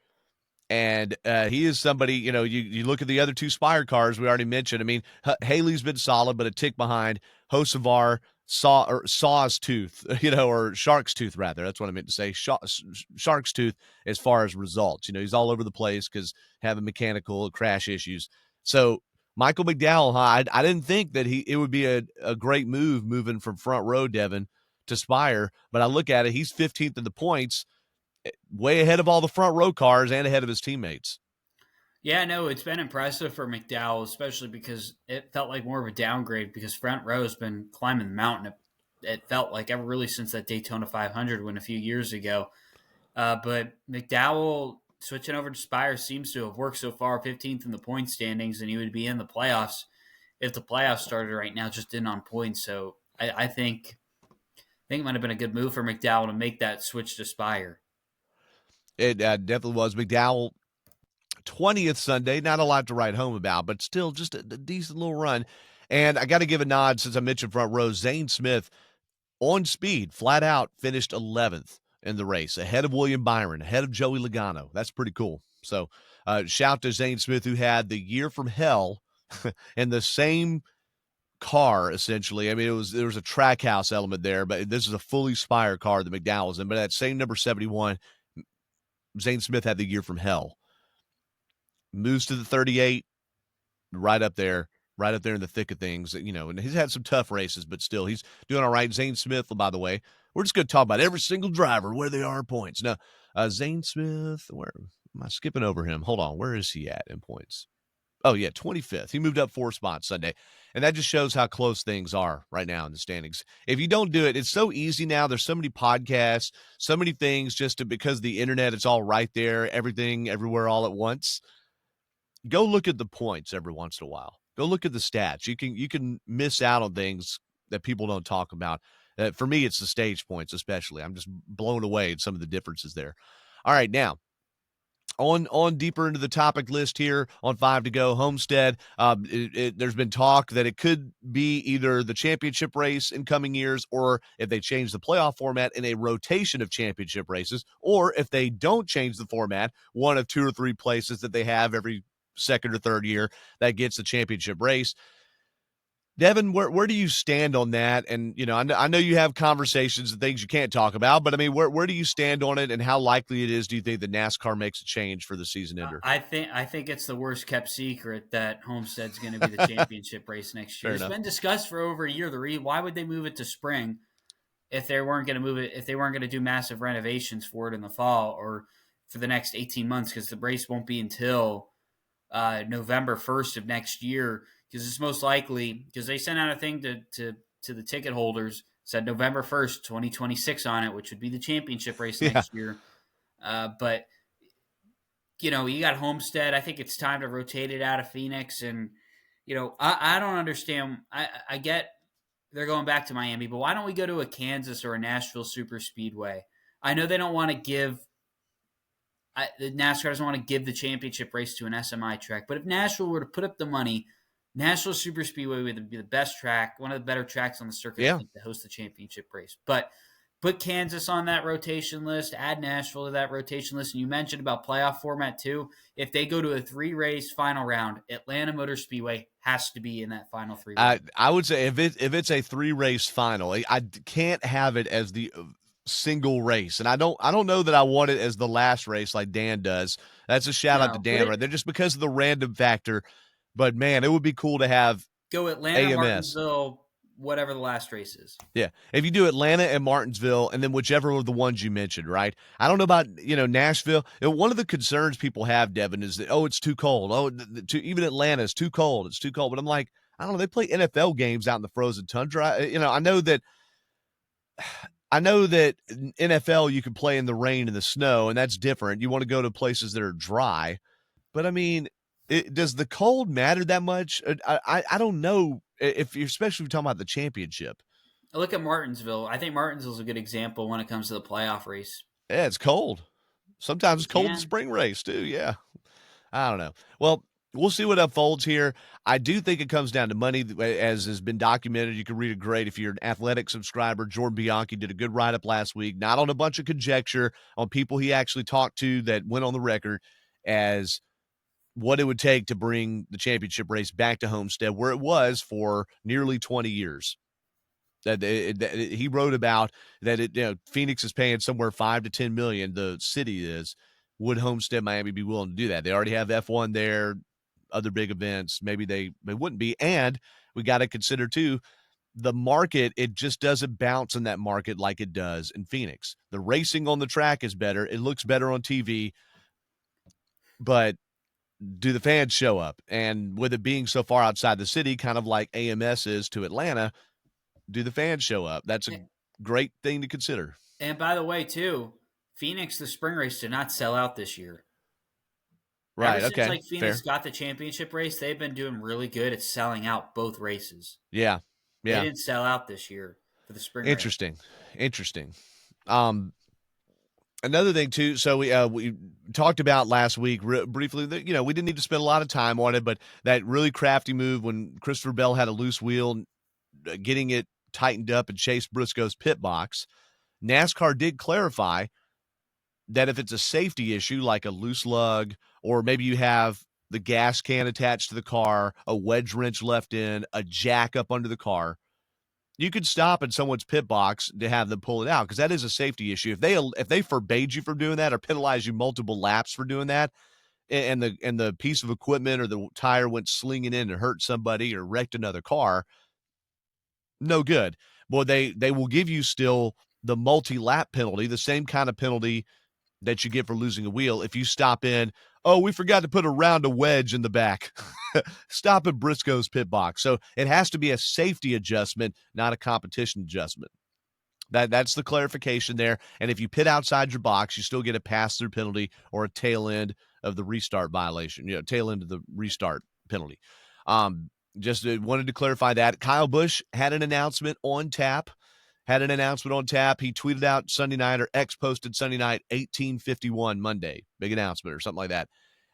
And he is somebody, you look at the other 2 Spire cars we already mentioned. I mean, Haley's been solid, but a tick behind. Hocevar, Saw's Tooth, or Shark's Tooth, rather. That's what I meant to say. Shark's Tooth as far as results. He's all over the place because having mechanical crash issues. So Michael McDowell, I didn't think that it would be a great move moving from front row, Devin, to Spire. But I look at it, he's 15th in the points, way ahead of all the front row cars and ahead of his teammates. Yeah, no, it's been impressive for McDowell, especially because it felt like more of a downgrade because front row has been climbing the mountain. It felt like ever really since that Daytona 500 win a few years ago. But McDowell switching over to Spire seems to have worked so far, 15th in the point standings, and he would be in the playoffs if the playoffs started right now, just in on points. So I think it might have been a good move for McDowell to make that switch to Spire. It definitely was. McDowell, 20th Sunday, not a lot to write home about, but still just a decent little run. And I got to give a nod, since I mentioned front row, Zane Smith on speed, flat out, finished 11th in the race, ahead of William Byron, ahead of Joey Logano. That's pretty cool. So shout to Zane Smith, who had the year from hell in the same car, essentially. I mean, there was a track house element there, but this is a fully Spire car that McDowell's in. But that same number 71, Zane Smith had the year from hell. Moves to the 38, right up there in the thick of things, and he's had some tough races, but still he's doing all right. Zane Smith, by the way, we're just going to talk about every single driver, where they are in points. Now, Zane Smith, where am I skipping over him? Hold on. Where is he at in points? Oh, yeah, 25th. He moved up 4 spots Sunday, and that just shows how close things are right now in the standings. If you don't do it, it's so easy now. There's so many podcasts, so many things because of the internet, it's all right there, everything, everywhere, all at once. Go look at the points every once in a while. Go look at the stats. You can miss out on things that people don't talk about. For me, it's the stage points, especially. I'm just blown away at some of the differences there. All right, now, on deeper into the topic list here on 5 to go, Homestead, there's been talk that it could be either the championship race in coming years, or if they change the playoff format, in a rotation of championship races, or if they don't change the format, one of 2 or 3 places that they have every second or third year that gets the championship race. Devin, where do you stand on that? And, I know you have conversations and things you can't talk about, but I mean, where do you stand on it, and how likely it is do you think that NASCAR makes a change for the season ender? I think it's the worst kept secret that Homestead's going to be the championship race next year. Fair It's enough. been discussed for over a year. Why would they move it to spring if they weren't going to move it, if they weren't going to do massive renovations for it in the fall or for the next 18 months, because the race won't be until November 1st of next year, because it's most likely, because they sent out a thing to the ticket holders, said November 1st 2026 on it, which would be the championship race Yeah. next year. But you got Homestead. I think it's time to rotate it out of Phoenix. And I don't understand. I get they're going back to Miami, but why don't we go to a Kansas or a Nashville super speedway? I know they don't want to give the NASCAR doesn't want to give the championship race to an SMI track, but if Nashville were to put up the money, Nashville Super Speedway would be the best track, one of the better tracks on the circuit, I Yeah. think, to host the championship race. But put Kansas on that rotation list, add Nashville to that rotation list, and you mentioned about playoff format too. If they go to a 3-race final round, Atlanta Motor Speedway has to be in that final 3 rounds. I would say if it's a 3-race final, I can't have it as the single race, and I don't know that I want it as the last race like Dan does. That's a shout out to No, put Dan it right there, just because of the random factor. But man, it would be cool to have go Atlanta, AMS. Martinsville, whatever the last race is. Yeah. If you do Atlanta and Martinsville, and then whichever of the ones you mentioned, right? I don't know about, Nashville. One of the concerns people have, Devin, is that, it's too cold. Oh, even Atlanta is too cold. It's too cold. But I'm like, I don't know. They play NFL games out in the frozen tundra. I know that in NFL you can play in the rain and the snow, and that's different. You want to go to places that are dry. But I mean, does the cold matter that much? I don't know if you're, especially if you're talking about the championship. I look at Martinsville. I think Martinsville's a good example when it comes to the playoff race. Yeah, it's cold. Sometimes it's It cold in the can. spring race too. Yeah. I don't know. Well, we'll see what unfolds here. I do think it comes down to money, as has been documented. You can read it great if you're an Athletic subscriber. Jordan Bianchi did a good write-up last week, not on a bunch of conjecture, on people he actually talked to that went on the record as what it would take to bring the championship race back to Homestead, where it was for nearly 20 years. That he wrote about that Phoenix is paying somewhere 5 to 10 million. The city is. Would Homestead-Miami be willing to do that? They already have F1 there, other big events. Maybe they wouldn't be. And we got to consider too, the market. It just doesn't bounce in that market like it does in Phoenix. The racing on the track is better. It looks better on TV, but do the fans show up? And with it being so far outside the city, kind of like AMS is to Atlanta, do the fans show up? That's a great thing to consider. And by the way, too, Phoenix, the spring race did not sell out this year. Ever Right. since Okay. like Phoenix Fair. got the championship race, they've been doing really good at selling out both races. Yeah. They Yeah. didn't sell out this year for the spring race. Interesting. Um, Another thing too. So we talked about last week briefly that we didn't need to spend a lot of time on it, but that really crafty move when Christopher Bell had a loose wheel, getting it tightened up and Chase Briscoe's pit box. NASCAR did clarify that if it's a safety issue like a loose lug, or maybe you have the gas can attached to the car, a wedge wrench left in, a jack up under the car, you could stop in someone's pit box to have them pull it out, because that is a safety issue. If they forbade you from doing that or penalized you multiple laps for doing that, and the piece of equipment or the tire went slinging in and hurt somebody or wrecked another car, no good. Boy, they will give you still the multi-lap penalty, the same kind of penalty that you get for losing a wheel if you stop in. Oh, we forgot to put a round of wedge in the back. Stop at Briscoe's pit box. So it has to be a safety adjustment, not a competition adjustment. That's the clarification there. And if you pit outside your box, you still get a pass-through penalty or a tail end of the restart violation. Tail end of the restart penalty. Just wanted to clarify that. Kyle Busch had an announcement on tap. He tweeted out Sunday night, or X posted Sunday night, 1851 Monday. Big announcement or something like that.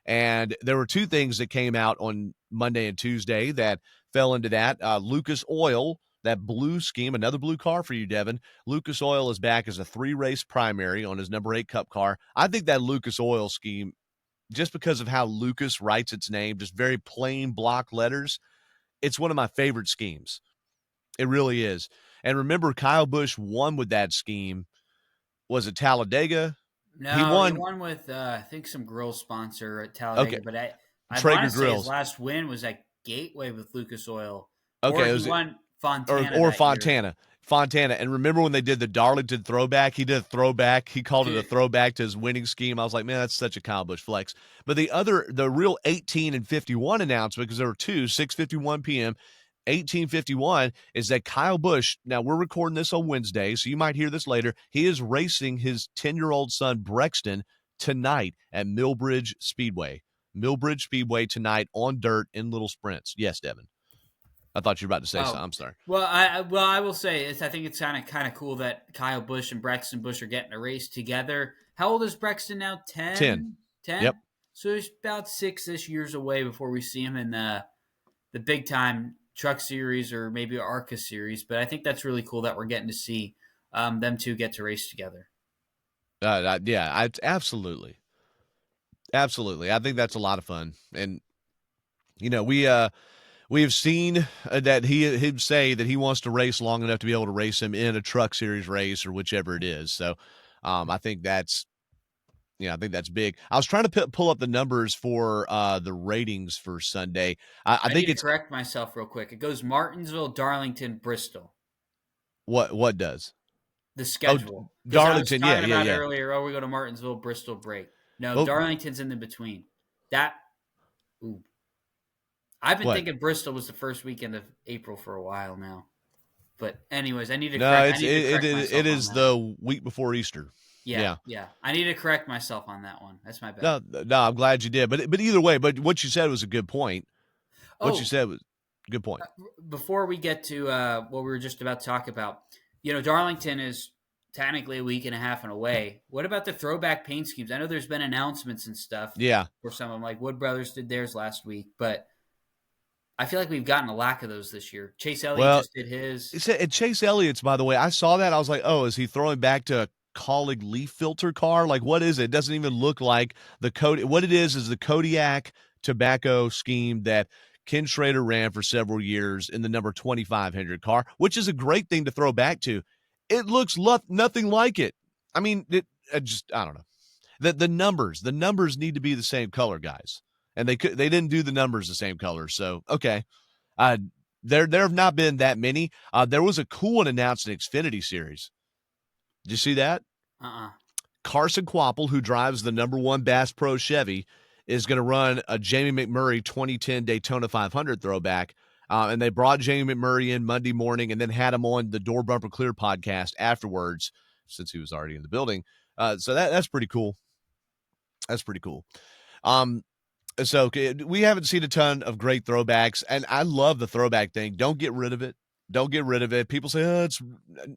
And there were two things that came out on Monday and Tuesday that fell into that. Lucas Oil, that blue scheme, another blue car for you, Devin. Lucas Oil is back as a 3-race primary on his number 8 Cup car. I think that Lucas Oil scheme, just because of how Lucas writes its name, just very plain block letters, it's one of my favorite schemes. It really is. And remember, Kyle Busch won with that scheme. Was it Talladega? He No, he won. won with I think some grill sponsor at Okay, Talladega, but I want Traeger to say his Grills. last win was at Gateway with Lucas Oil, or Okay, it he was won Fontana or that year. Fontana. Fontana. And remember when they did the Darlington throwback? He did a throwback. He called it a throwback to his winning scheme. I was like, man, that's such a Kyle Busch flex. But the real 18 and 51 announcement, because there were two, 6:51 p.m., 1851, is that Kyle Busch, now we're recording this on Wednesday, so you might hear this later. He is racing his 10-year-old son, Brexton, tonight at Millbridge Speedway. Millbridge Speedway tonight on dirt in little sprints. Yes, Devin. I thought you were about to say something. Oh, I'm sorry. well, I will say I think it's kind of cool that Kyle Busch and Braxton Busch are getting a race together. How old is Braxton now? 10. 10? Yep. 10? So he's about 6-ish years away before we see him in the big time truck series or maybe ARCA series. But I think that's really cool that we're getting to see them two get to race together. Yeah, absolutely. Absolutely. I think that's a lot of fun. And, we have seen that he'd say that he wants to race long enough to be able to race him in a truck series race or whichever it is. So I think that's big. I was trying to pull up the numbers for the ratings for Sunday. I I need think to it's correct myself real quick. It goes Martinsville, Darlington, Bristol. what does. The Oh, schedule. Because I was Darlington. Yeah, talking yeah, about yeah. earlier, we go to Martinsville, Bristol, break. No, Well, Darlington's in the between. That, ooh. I've been what? thinking Bristol was the first weekend of April for a while now. But anyways, No, I need to correct it myself on is that. the week before Easter. Yeah, Yeah. yeah. I need to correct myself on that one. That's my bad. No, I'm glad you did. But either way, but what you said was a good point. What you Oh, said was a good point. before we get to what we were just about to talk about, Darlington is technically a week and a half and away. What about the throwback paint schemes? I know there's been announcements and stuff Yeah. for some of them, like Wood Brothers did theirs last week, but I feel like we've gotten a lack of those this year. Chase Elliott Well, just did his. Chase Elliott's, by the way, I saw that. I was like, oh, is he throwing back to a colleague leaf filter car? Like, what is it? It doesn't even look like the Cody. What it is the Kodiak tobacco scheme that Ken Schrader ran for several years in the number 2500 car, which is a great thing to throw back to. It looks nothing like it. I mean, I don't know. The numbers need to be the same color, guys. And they didn't do the numbers the same color. So, okay. Uh, there have not been that many. There was a cool one announced in Xfinity Series. Did you see that? Uh-uh. Carson Quapple, who drives the number one Bass Pro Chevy, is going to run a Jamie McMurray 2010 Daytona 500 throwback. And they brought Jamie McMurray in Monday morning and then had him on the Door Bumper Clear podcast afterwards, since he was already in the building. So that's pretty cool. That's pretty cool. So we haven't seen a ton of great throwbacks, and I love the throwback thing. Don't get rid of it. Don't get rid of it. People say,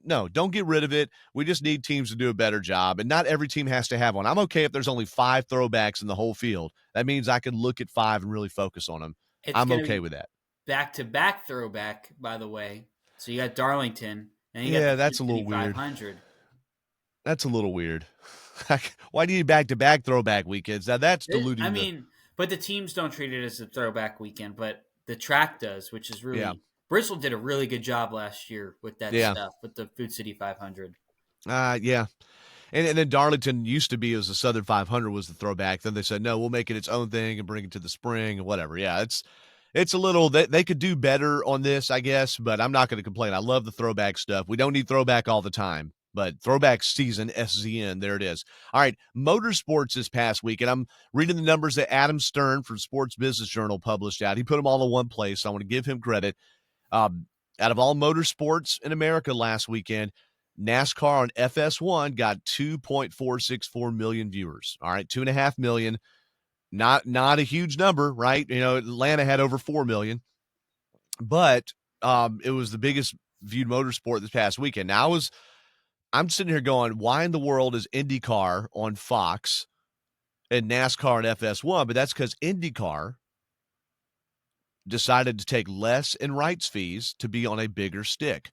no, don't get rid of it. We just need teams to do a better job, and not every team has to have one. I'm okay if there's only 5 throwbacks in the whole field. That means I can look at 5 and really focus on them. It's I'm going to okay be with that. back-to-back throwback, by the way. So you got Darlington, and you got Yeah, the that's Food a little City weird. 500. That's a little weird. Why do you back-to-back throwback weekends? Now that's I diluting the. mean, but the teams don't treat it as a throwback weekend, but the track does, which is Yeah, really Bristol did a really good job last year with that yeah, stuff with the Food City 500. yeah. And then Darlington used to be as the Southern 500 was the throwback. Then they said, no, we'll make it its own thing and bring it to the spring and whatever. Yeah, it's a little, they could do better on this, I guess, but I'm not going to complain. I love the throwback stuff. We don't need throwback all the time, but throwback season, SZN, there it is. All right, motorsports this past week, and I'm reading the numbers that Adam Stern from Sports Business Journal published out. He put them all in one place, so I want to give him credit. Out of all motorsports in America last weekend, NASCAR on FS1 got 2.464 million viewers. All right, 2.5 million. Not a huge number, right? Atlanta had over 4 million, but it was the biggest viewed motorsport this past weekend. Now I'm sitting here going, why in the world is IndyCar on Fox and NASCAR on FS1? But that's because IndyCar decided to take less in rights fees to be on a bigger stick.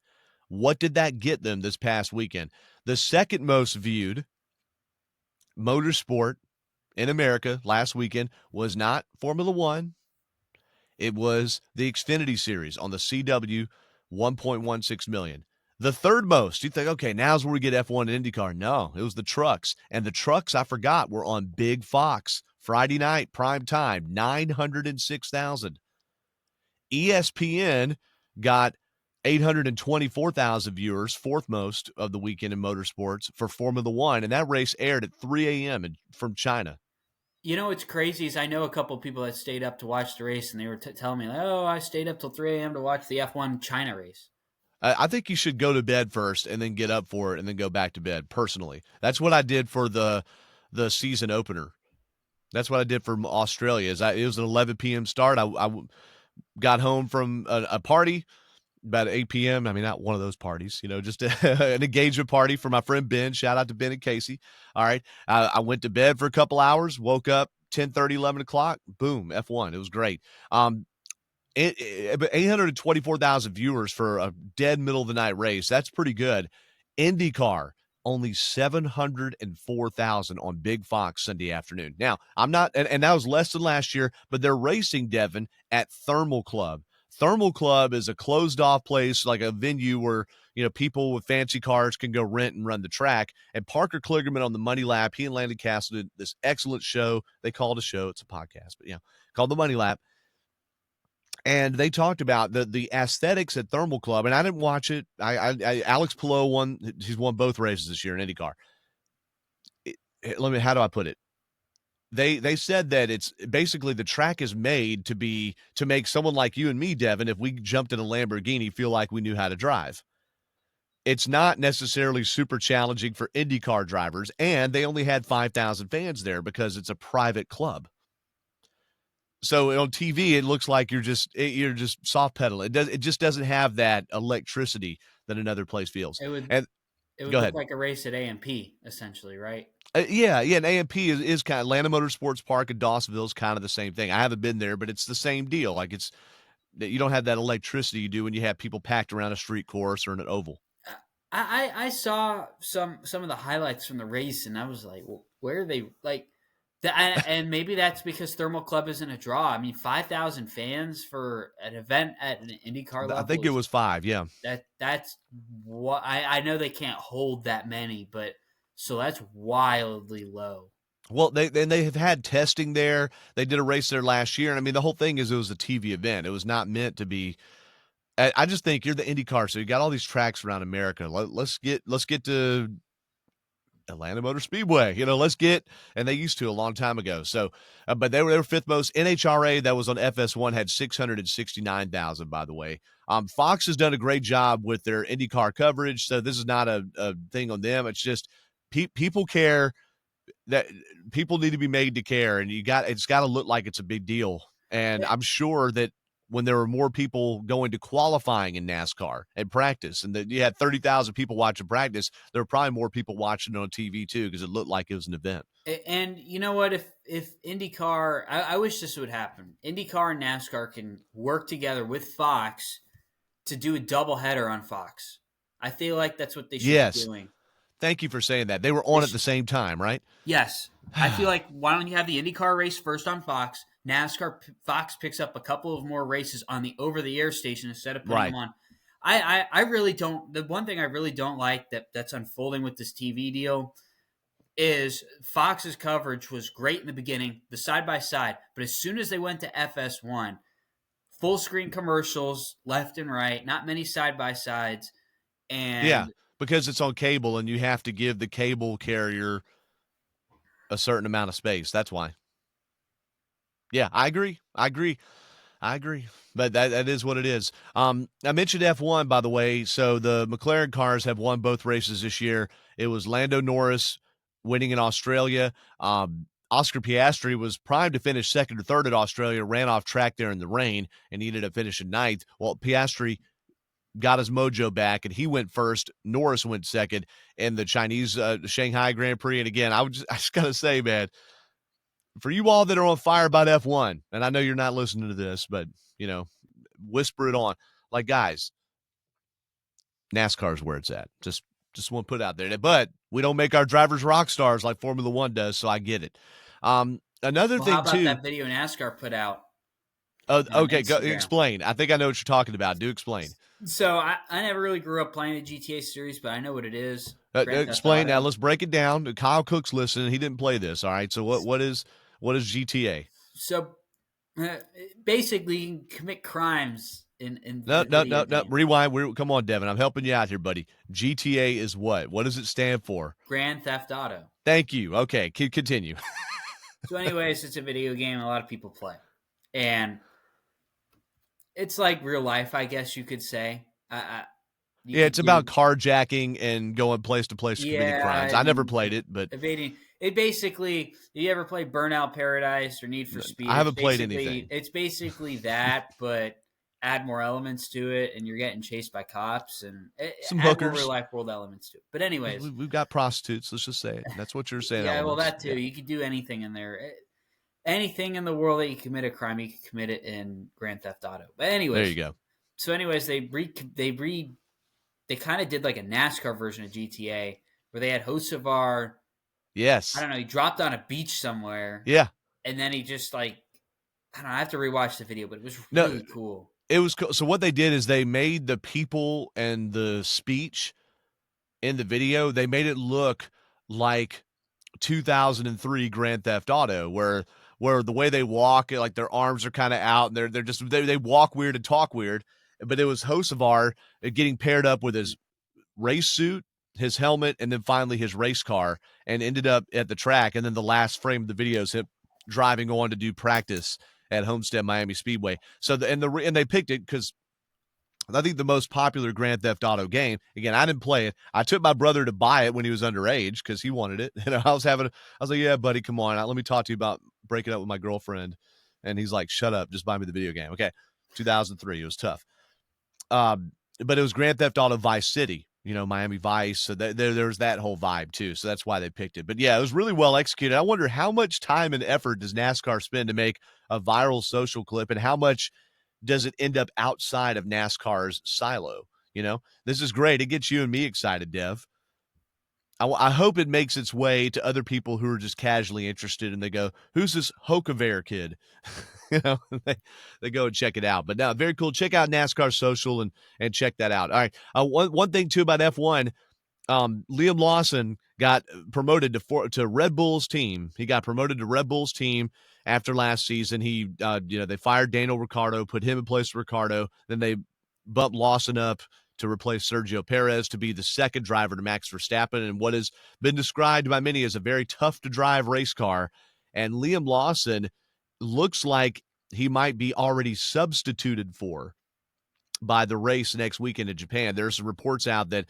What did that get them this past weekend? The second most viewed motorsport in America last weekend was not Formula One. It was the Xfinity Series on the CW, 1.16 million. The third most, you think, okay, now's where we get F1 and IndyCar. No, it was the trucks. And the trucks, I forgot, were on Big Fox. Friday night, prime time, 906,000. ESPN got 824,000 viewers, fourth most of the weekend in motorsports for Formula One, and that race aired at 3 a.m. from China. You know what's crazy is I know a couple of people that stayed up to watch the race, and they were telling me, like, "Oh, I stayed up till 3 a.m. to watch the F1 China race." I think you should go to bed first and then get up for it and then go back to bed. Personally, that's what I did for the season opener. That's what I did for Australia. It was an 11 p.m. start. I got home from a party about 8 p.m. I mean, not one of those parties, just an engagement party for my friend Ben. Shout out to Ben and Casey. All right. I went to bed for a couple hours, woke up 10:30, 11 o'clock. Boom, F1. It was great. 824,000 viewers for a dead middle of the night race. That's pretty good. IndyCar, only 704,000 on Big Fox Sunday afternoon. Now, I'm not, and that was less than last year, but they're racing, Devin, at Thermal Club. Thermal Club is a closed off place, like a venue where, people with fancy cars can go rent and run the track. And Parker Kligerman on the Money Lap, he and Landon Castle did this excellent show. They call it a show. It's a podcast, but called the Money Lap. And they talked about the aesthetics at Thermal Club, and I didn't watch it. Alex Palou won. He's won both races this year in IndyCar. How do I put it? They said that it's basically the track is made to make someone like you and me, Devin, if we jumped in a Lamborghini, feel like we knew how to drive. It's not necessarily super challenging for IndyCar drivers, and they only had 5,000 fans there because it's a private club. So on TV, it looks like you're just soft pedaling. It just doesn't have that electricity that another place feels. It would And go look ahead. like a race at A&P, essentially, right? Yeah. And A&P is kind of Atlanta Motorsports Park in Dawsonville is kind of the same thing. I haven't been there, but it's the same deal. Like you don't have that electricity you do when you have people packed around a street course or in an oval. I saw some of the highlights from the race, and I was like, well, where are they? Like, and maybe that's because Thermal Club isn't a draw. I mean, 5,000 fans for an event at an IndyCar level. I think it was 5. Yeah. That's what I know they can't hold that many, but so that's wildly low. Well, they have had testing there. They did a race there last year, and I mean the whole thing is it was a TV event. It was not meant to be. I just think you're the IndyCar, so you got all these tracks around America. Let's get to Atlanta Motor Speedway. Let's get, and they used to a long time ago. So, but they were fifth most. NHRA that was on FS1 had 669,000. By the way, Fox has done a great job with their IndyCar coverage. So this is not a thing on them. It's just people care. That people need to be made to care, and it's got to look like it's a big deal. And I'm sure that when there were more people going to qualifying in NASCAR and practice, and that you had 30,000 people watching practice, there were probably more people watching it on TV too, because it looked like it was an event. And you know what? If IndyCar, I wish this would happen. IndyCar and NASCAR can work together with Fox to do a doubleheader on Fox. I feel like that's what they should be doing. Thank you for saying that. They were on at the same time, right? Yes. I feel like why don't you have the IndyCar race first on Fox? Fox picks up a couple of more races on the over-the-air station instead of putting them on. I really don't. The one thing I really don't like that's unfolding with this TV deal is Fox's coverage was great in the beginning, the side-by-side, but as soon as they went to FS1, full-screen commercials left and right, not many side-by-sides. And yeah, because it's on cable and you have to give the cable carrier a certain amount of space. That's why. Yeah, I agree. But that is what it is. I mentioned F1, by the way. So the McLaren cars have won both races this year. It was Lando Norris winning in Australia. Oscar Piastri was primed to finish second or third at Australia, ran off track there in the rain, and he ended up finishing ninth. Well, Piastri got his mojo back, and he went first. Norris went second in the Chinese Shanghai Grand Prix. And again, I just got to say, man, for you all that are on fire about F1, and I know you're not listening to this, but, whisper it on. Like, guys, NASCAR's where it's at. Just want to put it out there. But we don't make our drivers rock stars like Formula One does, so I get it. Another thing, how about too. that video NASCAR put out? on Okay, go Instagram. explain. I think I know what you're talking about. Do explain. So I never really grew up playing the GTA series, but I know what it is. Grand Theft Explain now. Auto. Let's break it down. Kyle Cook's listening. He didn't play this. All right. So what is GTA? So uh, basically, you can commit crimes in No, the no, video no, no. game. Rewind. Come on, Devin. I'm helping you out here, buddy. GTA is what? What does it stand for? Grand Theft Auto. Thank you. Okay, continue. So, anyways, it's a video game a lot of people play, and it's like real life, I guess you could say. You Yeah, could it's about do, carjacking and going place to place committing yeah, crimes. I never and played it, but evading. It basically, you ever play Burnout Paradise or Need for Speed? I haven't played anything. It's basically that, but add more elements to it, and you're getting chased by cops, and Some add more real hookers. life world elements to it. But anyways, We've got prostitutes. Let's just say it. That's what you're saying. yeah, well, Elements. that too. Yeah. You could do anything in there. Anything in the world that you commit a crime, you can commit it in Grand Theft Auto. But There you anyways, go. so anyways, they kind of did like a NASCAR version of GTA where they had Hocevar. I Yes. don't know. He dropped on a beach somewhere, Yeah. and then he just like I don't know. I have to rewatch the video, but it was No, really cool. it was cool. So what they did is they made the people and the speech in the video, they made it look like 2003 Grand Theft Auto, where the way they walk, like their arms are kind of out, and they walk weird and talk weird. But it was Hocevar getting paired up with his race suit, his helmet, and then finally his race car, and ended up at the track. And then the last frame of the video is him driving on to do practice at Homestead-Miami Speedway. So and they picked it because I think the most popular Grand Theft Auto game. Again, I didn't play it. I took my brother to buy it when he was underage because he wanted it. And I was like, yeah, buddy, come on. Let me talk to you about breaking up with my girlfriend. And he's like, shut up. Just buy me the video game. Okay. 2003. It was tough. But it was Grand Theft Auto Vice City, Miami Vice. So there's that whole vibe too. So that's why they picked it. But yeah, it was really well executed. I wonder how much time and effort does NASCAR spend to make a viral social clip, and how much does it end up outside of NASCAR's silo? This is great. It gets you and me excited, Dev. I hope it makes its way to other people who are just casually interested, and they go, who's this Hocevar kid? They go and check it out. But now, very cool. Check out NASCAR social and check that out. All right. One thing too about F1, Liam Lawson got promoted to Red Bull's team. He got promoted to Red Bull's team after last season. He, they fired Daniel Ricciardo, put him in place of Ricciardo. Then they bumped Lawson up to replace Sergio Perez to be the second driver to Max Verstappen in what has been described by many as a very tough to drive race car. And Liam Lawson looks like he might be already substituted for by the race next weekend in Japan. There's some reports out that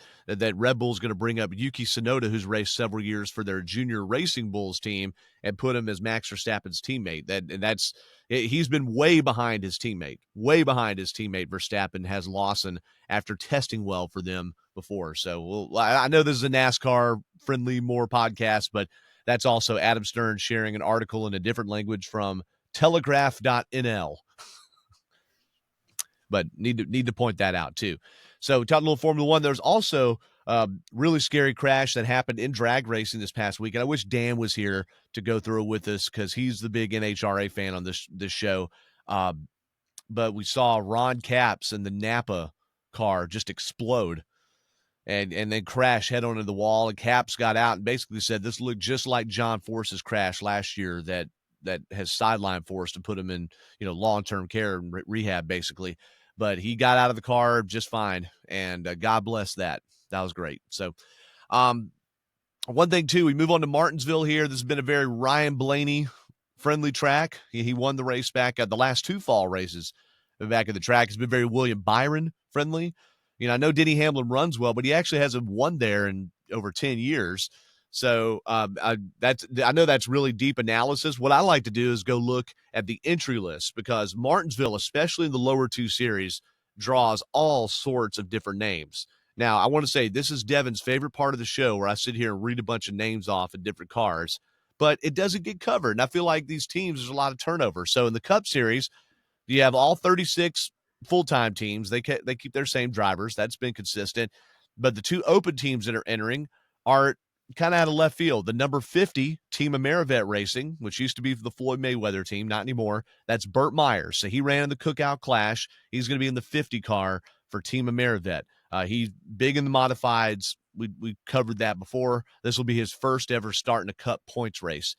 Red Bull's going to bring up Yuki Tsunoda, who's raced several years for their junior Racing Bulls team, and put him as Max Verstappen's teammate. He's been way behind his teammate. Verstappen has Lawson after testing well for them before. So I know this is a NASCAR friendly more podcast, but that's also Adam Stern sharing an article in a different language from telegraph.nl. But need to point that out too. So talking a little Formula One, there's also a really scary crash that happened in drag racing this past week. And I wish Dan was here to go through it with us because he's the big NHRA fan on this show. But we saw Ron Capps and the Napa car just explode and then crash head on into the wall. And Capps got out and basically said this looked just like John Force's crash last year that has sidelined Force to put him in long-term care and rehab basically. But he got out of the car just fine, and God bless that. That was great. So one thing, too, we move on to Martinsville here. This has been a very Ryan Blaney friendly track. He won the race back at the last two fall races back at the track. It's been very William Byron friendly. I know Denny Hamlin runs well, but he actually hasn't won there in over 10 years. So I know that's really deep analysis. What I like to do is go look at the entry list because Martinsville, especially in the lower two series, draws all sorts of different names. Now, I want to say this is Devin's favorite part of the show where I sit here and read a bunch of names off of different cars, but it doesn't get covered. And I feel like these teams, there's a lot of turnover. So in the Cup Series, you have all 36 full-time teams. They keep their same drivers. That's been consistent. But the two open teams that are entering are kind of out of left field. The number 50 team Amerivet Racing, which used to be the Floyd Mayweather team, not anymore. That's Burt Myers. So he ran in the Cookout Clash. He's going to be in the 50 car for Team Amerivet. He's big in the modifieds. We covered that before. This will be his first ever start in a Cup points race.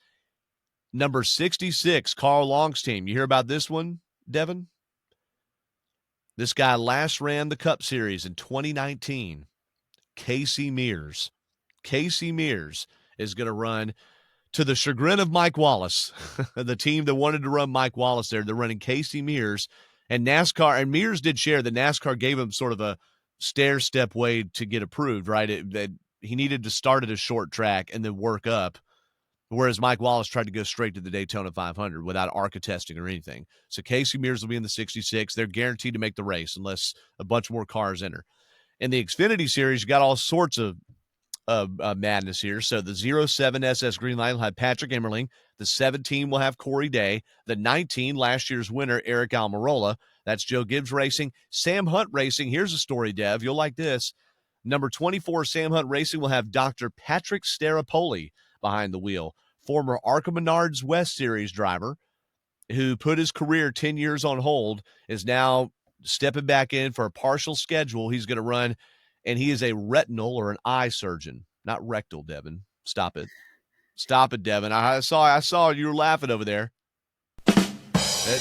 Number 66, Carl Long's team. You hear about this one, Devin? This guy last ran the Cup Series in 2019. Casey Mears. Casey Mears is going to run, to the chagrin of Mike Wallace, the team that wanted to run Mike Wallace there. They're running Casey Mears. And NASCAR, and Mears did share that NASCAR gave him sort of a stair-step way to get approved, right? That he needed to start at a short track and then work up, whereas Mike Wallace tried to go straight to the Daytona 500 without ARCA testing or anything. So Casey Mears will be in the 66. They're guaranteed to make the race unless a bunch more cars enter. In the Xfinity Series, you got all sorts of madness here. So the 07 SS Greenlight will have Patrick Emmerling. The 17 will have Corey Day. The 19, last year's winner, Eric Almirola. That's Joe Gibbs Racing. Sam Hunt Racing. Here's a story, Dev. You'll like this. Number 24, Sam Hunt Racing will have Dr. Patrick Starapoli behind the wheel. Former ARCA Menards West Series driver who put his career 10 years on hold is now stepping back in for a partial schedule. He's going to run, and he is a retinal or an eye surgeon, not rectal, Devin. Stop it. Stop it, Devin. I saw you were laughing over there.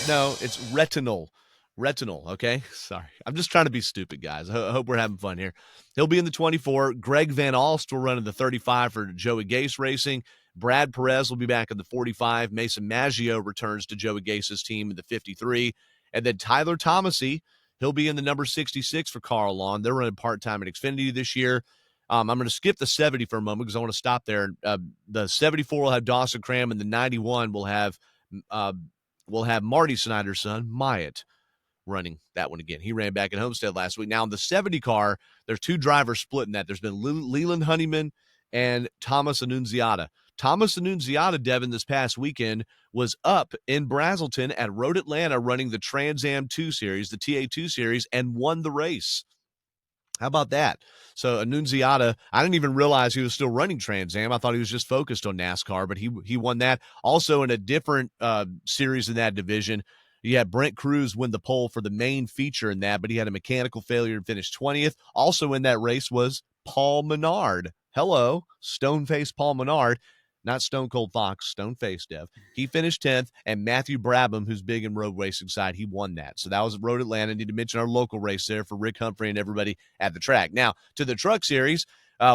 No, it's retinal. Retinal, okay? Sorry. I'm just trying to be stupid, guys. I hope we're having fun here. He'll be in the 24. Greg Van Alst will run in the 35 for Joey Gase Racing. Brad Perez will be back in the 45. Mason Maggio returns to Joey Gase's team in the 53. And then Tyler Thomasy, he'll be in the number 66 for Carl Long. They're running part-time at Xfinity this year. I'm going to skip the 70 for a moment because I want to stop there. The 74 will have Dawson Cram, and the 91 will have Marty Snyder's son, Myatt, running that one again. He ran back in Homestead last week. Now in the 70 car, there's two drivers splitting that. There's been Leland Honeyman and Thomas Annunziata. Thomas Annunziata, Devin, this past weekend was up in Brazelton at Road Atlanta running the Trans Am 2 Series, the TA2 Series, and won the race. How about that? So Annunziata, I didn't even realize he was still running Trans Am. I thought he was just focused on NASCAR, but he won that. Also in a different series in that division, you had Brent Cruz win the pole for the main feature in that, but he had a mechanical failure and finished 20th. Also in that race was Paul Menard. Hello, stone-faced Paul Menard. Not Stone Cold Fox, stone-faced Dev. He finished 10th, and Matthew Brabham, who's big in road racing side, he won that. So that was at Road Atlanta. Need to mention our local race there for Rick Humphrey and everybody at the track. Now, to the truck series,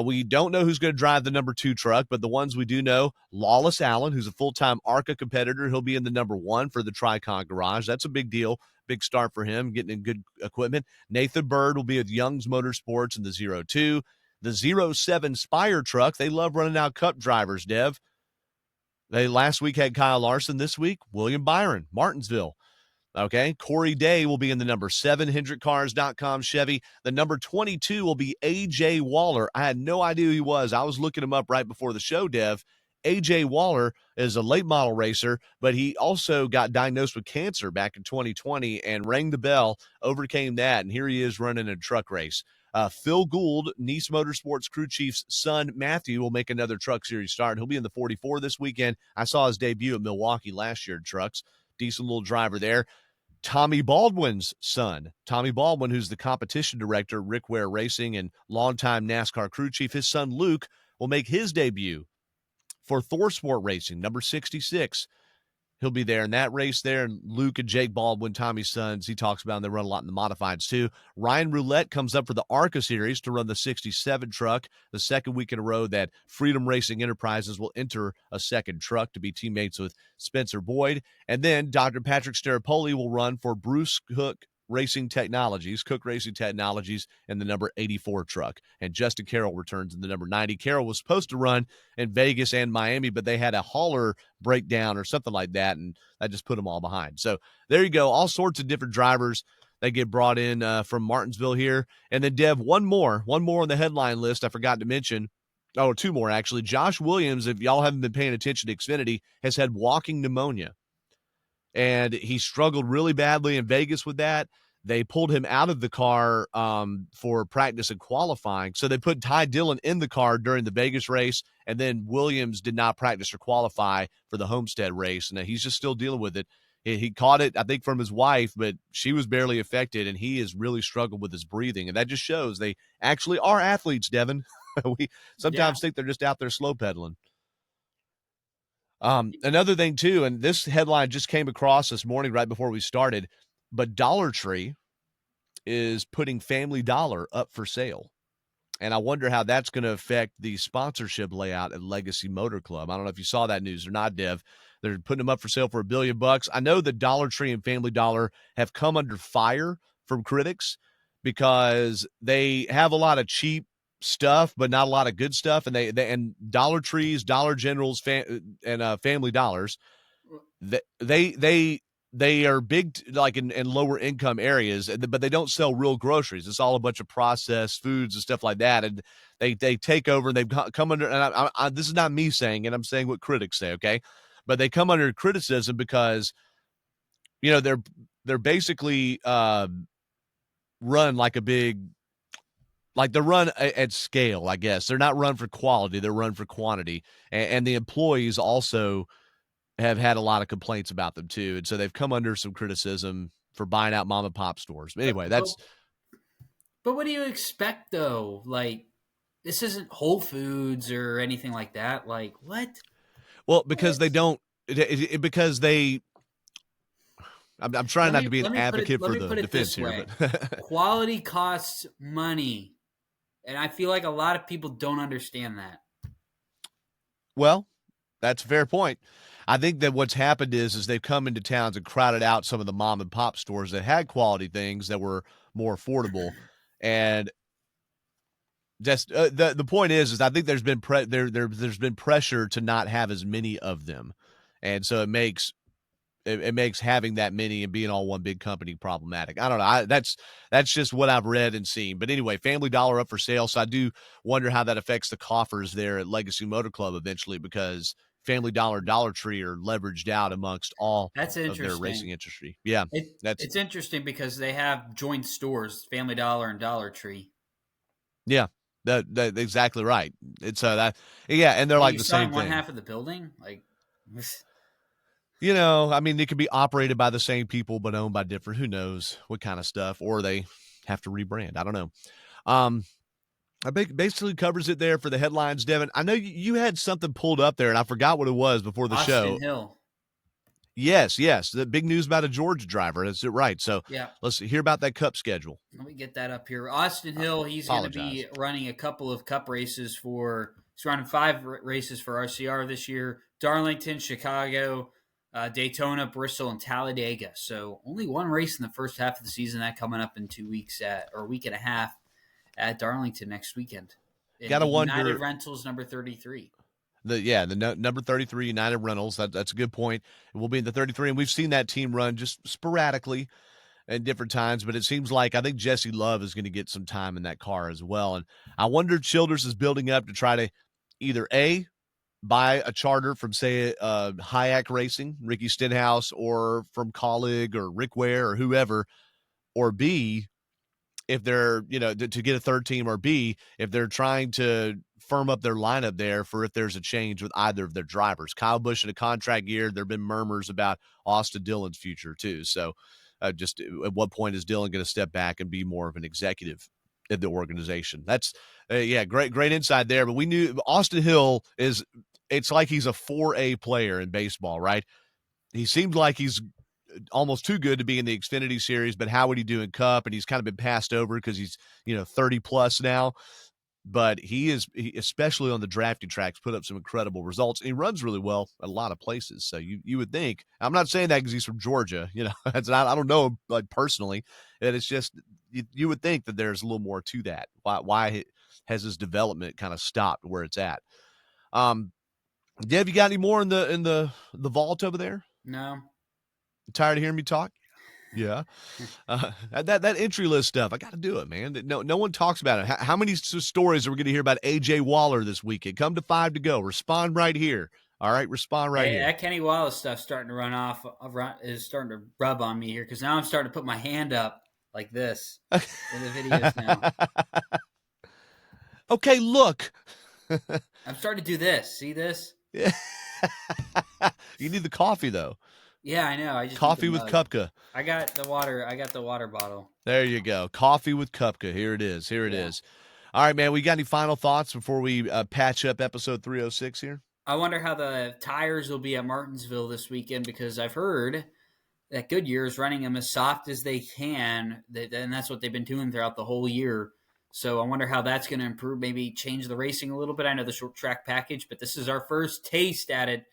we don't know who's going to drive the number 2 truck, but the ones we do know, Lawless Allen, who's a full-time ARCA competitor, he'll be in the number 1 for the Tricon Garage. That's a big deal, big start for him, getting in good equipment. Nathan Bird will be with Young's Motorsports in the 02. The 07 Spire truck, they love running out Cup drivers, Dev. They last week had Kyle Larson. This week, William Byron, Martinsville. Okay, Corey Day will be in the number 7 HendrickCars.com Chevy. The number 22 will be A.J. Waller. I had no idea who he was. I was looking him up right before the show, Dev. A.J. Waller is a late model racer, but he also got diagnosed with cancer back in 2020 and rang the bell, overcame that, and here he is running a truck race. Phil Gould, Nice Motorsports crew chief's son, Matthew, will make another truck series start. He'll be in the 44 this weekend. I saw his debut at Milwaukee last year in trucks. Decent little driver there. Tommy Baldwin's son, Tommy Baldwin, who's the competition director, Rick Ware Racing, and longtime NASCAR crew chief, his son Luke will make his debut for Thor Sport Racing, number 66. He'll be there in that race there. And Luke and Jake Baldwin, Tommy's sons, he talks about, and they run a lot in the modifieds too. Ryan Roulette comes up for the ARCA series to run the 67 truck, the second week in a row that Freedom Racing Enterprises will enter a second truck to be teammates with Spencer Boyd. And then Dr. Patrick Starapoli will run for Bruce Cook Racing Technologies, Cook Racing Technologies, in the number 84 truck. And Justin Carroll returns in the number 90. Carroll was supposed to run in Vegas and Miami, but they had a hauler breakdown or something like that, and that just put them all behind. So there you go. All sorts of different drivers that get brought in from Martinsville here. And then, Dev, one more on the headline list I forgot to mention. Oh, 2 more, actually. Josh Williams, if y'all haven't been paying attention to Xfinity, has had walking pneumonia. And he struggled really badly in Vegas with that. they pulled him out of the car for practice and qualifying. So they put Ty Dillon in the car during the Vegas race, and then Williams did not practice or qualify for the Homestead race, and he's just still dealing with it. He caught it, I think, from his wife, but she was barely affected, and he has really struggled with his breathing, and that just shows they actually are athletes, Devin. We Yeah. sometimes think they're just out there slow pedaling. Another thing too, and this headline just came across this morning right before we started, but Dollar Tree is putting Family Dollar up for sale. And I wonder how that's going to affect the sponsorship layout at Legacy Motor Club. I don't know if you saw that news or not, Dev. They're putting them up for sale for $1 billion. I know that Dollar Tree and Family Dollar have come under fire from critics because they have a lot of cheap stuff, but not a lot of good stuff. And and Dollar Trees, Dollar Generals, and Family Dollars, they are big, like in lower income areas, but they don't sell real groceries. It's all a bunch of processed foods and stuff like that. And they take over, and they've come under, and this is not me saying it, I'm saying what critics say. Okay. But they come under criticism because, they're basically, run like a big, like they're run at scale, I guess. They're not run for quality. They're run for quantity. And the employees also have had a lot of complaints about them too. And so they've come under some criticism for buying out mom and pop stores. But anyway, But, but what do you expect though? Like, this isn't Whole Foods or anything like that. Like, what? well, because What? they don't, because they, I'm trying not to be an advocate Let for me the put it defense this here, way. but Quality costs money. And I feel like a lot of people don't understand that. well, that's a fair point. I think that what's happened is they've come into towns and crowded out some of the mom and pop stores that had quality things that were more affordable. And just the point is I think there's been there's been pressure to not have as many of them, and so it makes having that many and being all one big company problematic. I don't know. That's just what I've read and seen. But anyway, Family Dollar up for sale. So I do wonder how that affects the coffers there at Legacy Motor Club eventually, because Family Dollar, Dollar Tree are leveraged out amongst all That's of their racing interesting. industry. Yeah, that's It's interesting because they have joint stores, Family Dollar and Dollar Tree. yeah, that exactly right. It's that yeah, and they're Are like you the same selling one thing. half of the building? Like, I mean, it could be operated by the same people but owned by different. Who knows what kind of stuff, or they have to rebrand. I don't know. Um, I think basically covers it there for the headlines, Devin. I know you had something pulled up there, and I forgot what it was before the Austin show. Hill. Yes, the big news about a Georgia driver. That's it, right? So Yeah. let's hear about that Cup schedule. Let me get that up here. Austin Hill, he's going to Apologize. be running a couple of Cup races he's running 5 races for RCR this year: Darlington, Chicago, Daytona, Bristol, and Talladega. So only one race in the first half of the season. That coming up in 2 weeks or a week and a half at Darlington next weekend. In Gotta the United wonder. Rentals number 33. The number 33 United Rentals. That's a good point. We'll be in the 33, and we've seen that team run just sporadically at different times, but it seems like I think Jesse Love is going to get some time in that car as well. And I wonder if Childers is building up to try to either buy a charter from, say, Hayek Racing, Ricky Stenhouse, or from Colleague or Rick Ware or whoever, or B, if they're, to get a third team, or B, if they're trying to firm up their lineup there for if there's a change with either of their drivers. Kyle Busch in a contract year. There have been murmurs about Austin Dillon's future too. So just at what point is Dillon going to step back and be more of an executive in the organization? That's great insight there. But we knew Austin Hill it's like he's a 4A player in baseball, right? He seems like he's almost too good to be in the Xfinity Series, but how would he do in Cup? And he's kind of been passed over because he's 30 plus now. But he especially on the drafting tracks, put up some incredible results. And he runs really well at a lot of places. So you would think, I'm not saying that because he's from Georgia, that's not, I don't know him like personally, and it's just you would think that there's a little more to that. Why has his development kind of stopped where it's at? Dev, you got any more in the vault over there? No. Tired of hearing me talk? Yeah. That entry list stuff, I got to do it, man. No one talks about it. How many stories are we going to hear about AJ Waller this weekend? Come to 5 to go. Respond right here. All right, respond right here. That Kenny Wallace stuff starting to is starting to rub on me here, because now I'm starting to put my hand up like this in the videos now. Okay, look. I'm starting to do this. See this? Yeah. You need the coffee though. Yeah, I know. I just need the Coffee with mug. Kupka. I got the water. I got the water bottle. There you go. Coffee with Kupka. Here it is. Here it Yeah. is. All right, man. We got any final thoughts before we patch up episode 306 here? I wonder how the tires will be at Martinsville this weekend because I've heard that Goodyear is running them as soft as they can, and that's what they've been doing throughout the whole year. So I wonder how that's going to improve, maybe change the racing a little bit. I know the short track package, but this is our first taste at it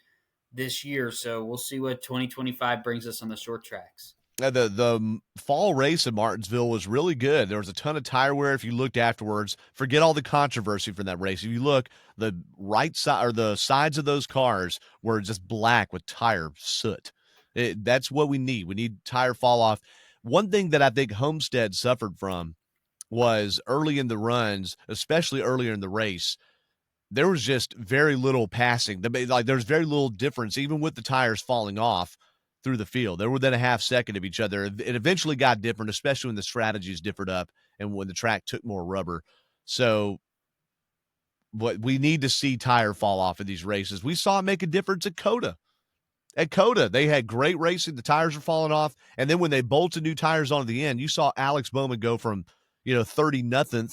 this year. So we'll see what 2025 brings us on the short tracks. The fall race in Martinsville was really good. There was a ton of tire wear. If you looked afterwards, forget all the controversy from that race. If you look, the right side or the sides of those cars were just black with tire soot. That's what we need. We need tire fall off. One thing that I think Homestead suffered from was early in the runs, especially earlier in the race, there was just very little passing. Like there's very little difference, even with the tires falling off through the field. They were within a half second of each other. It eventually got different, especially when the strategies differed up and when the track took more rubber. So what we need to see tire fall off in these races. We saw it make a difference at Coda. At Coda, they had great racing. The tires were falling off. And then when they bolted new tires on the end, you saw Alex Bowman go from, 30-nothing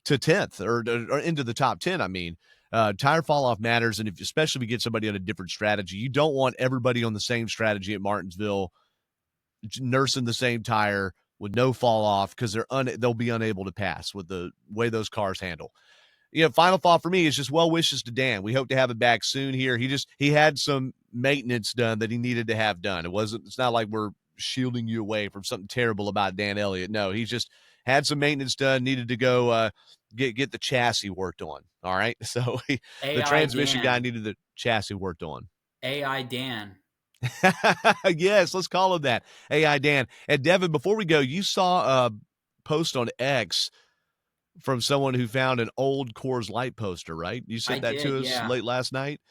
to 10th or into the top 10. I mean, tire fall off matters. And especially if you get somebody on a different strategy, you don't want everybody on the same strategy at Martinsville nursing the same tire with no fall off because they'll be unable to pass with the way those cars handle. Final thought for me is just well wishes to Dan. We hope to have him back soon here. He had some maintenance done that he needed to have done. It's not like we're shielding you away from something terrible about Dan Elliott. No, he's just had some maintenance done, needed to go get the chassis worked on. All right. So the transmission guy needed the chassis worked on. AI Dan. Yes, let's call him that. AI Dan. And Devin, before we go, you saw a post on X from someone who found an old Coors Light poster, right? You sent that to us late last night?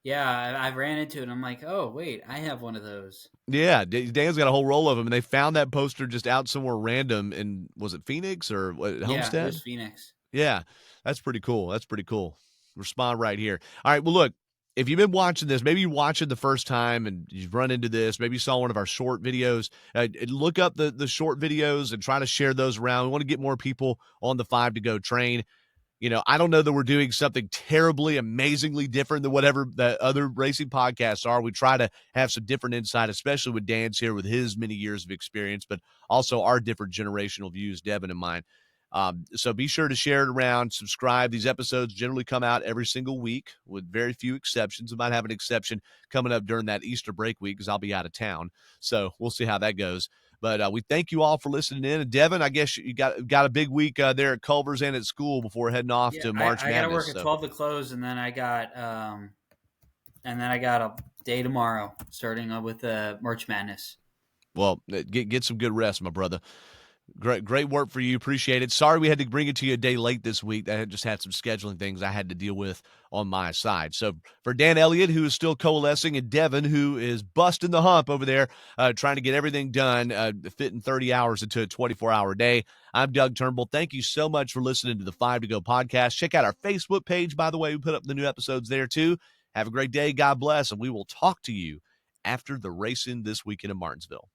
Yeah, I ran into it, and I'm like, oh, wait, I have one of those. Yeah, Dan's got a whole roll of them, and they found that poster just out somewhere random in, was it Phoenix or Homestead? Yeah, it was Phoenix. Yeah, that's pretty cool. That's pretty cool. Respond right here. All right, well, look, if you've been watching this, maybe you watch it the first time and you've run into this, maybe you saw one of our short videos, look up the short videos and try to share those around. We want to get more people on the 5 to Go train. I don't know that we're doing something terribly, amazingly different than whatever the other racing podcasts are. We try to have some different insight, especially with Dan's here with his many years of experience, but also our different generational views, Devin and mine. So be sure to share it around, subscribe. These episodes generally come out every single week with very few exceptions. We might have an exception coming up during that Easter break week because I'll be out of town. So we'll see how that goes. But we thank you all for listening in. And Devin, I guess you got a big week there at Culver's and at school before heading off to March Madness. I got to work at 12 to close, and then I got a day tomorrow starting with March Madness. Well, get some good rest, my brother. Great work for you. Appreciate it. Sorry we had to bring it to you a day late this week. I just had some scheduling things I had to deal with on my side. So for Dan Elliott, who is still coalescing, and Devin, who is busting the hump over there, trying to get everything done, fitting 30 hours into a 24-hour day, I'm Doug Turnbull. Thank you so much for listening to the 5 to Go podcast. Check out our Facebook page, by the way. We put up the new episodes there, too. Have a great day. God bless, and we will talk to you after the racing this weekend in Martinsville.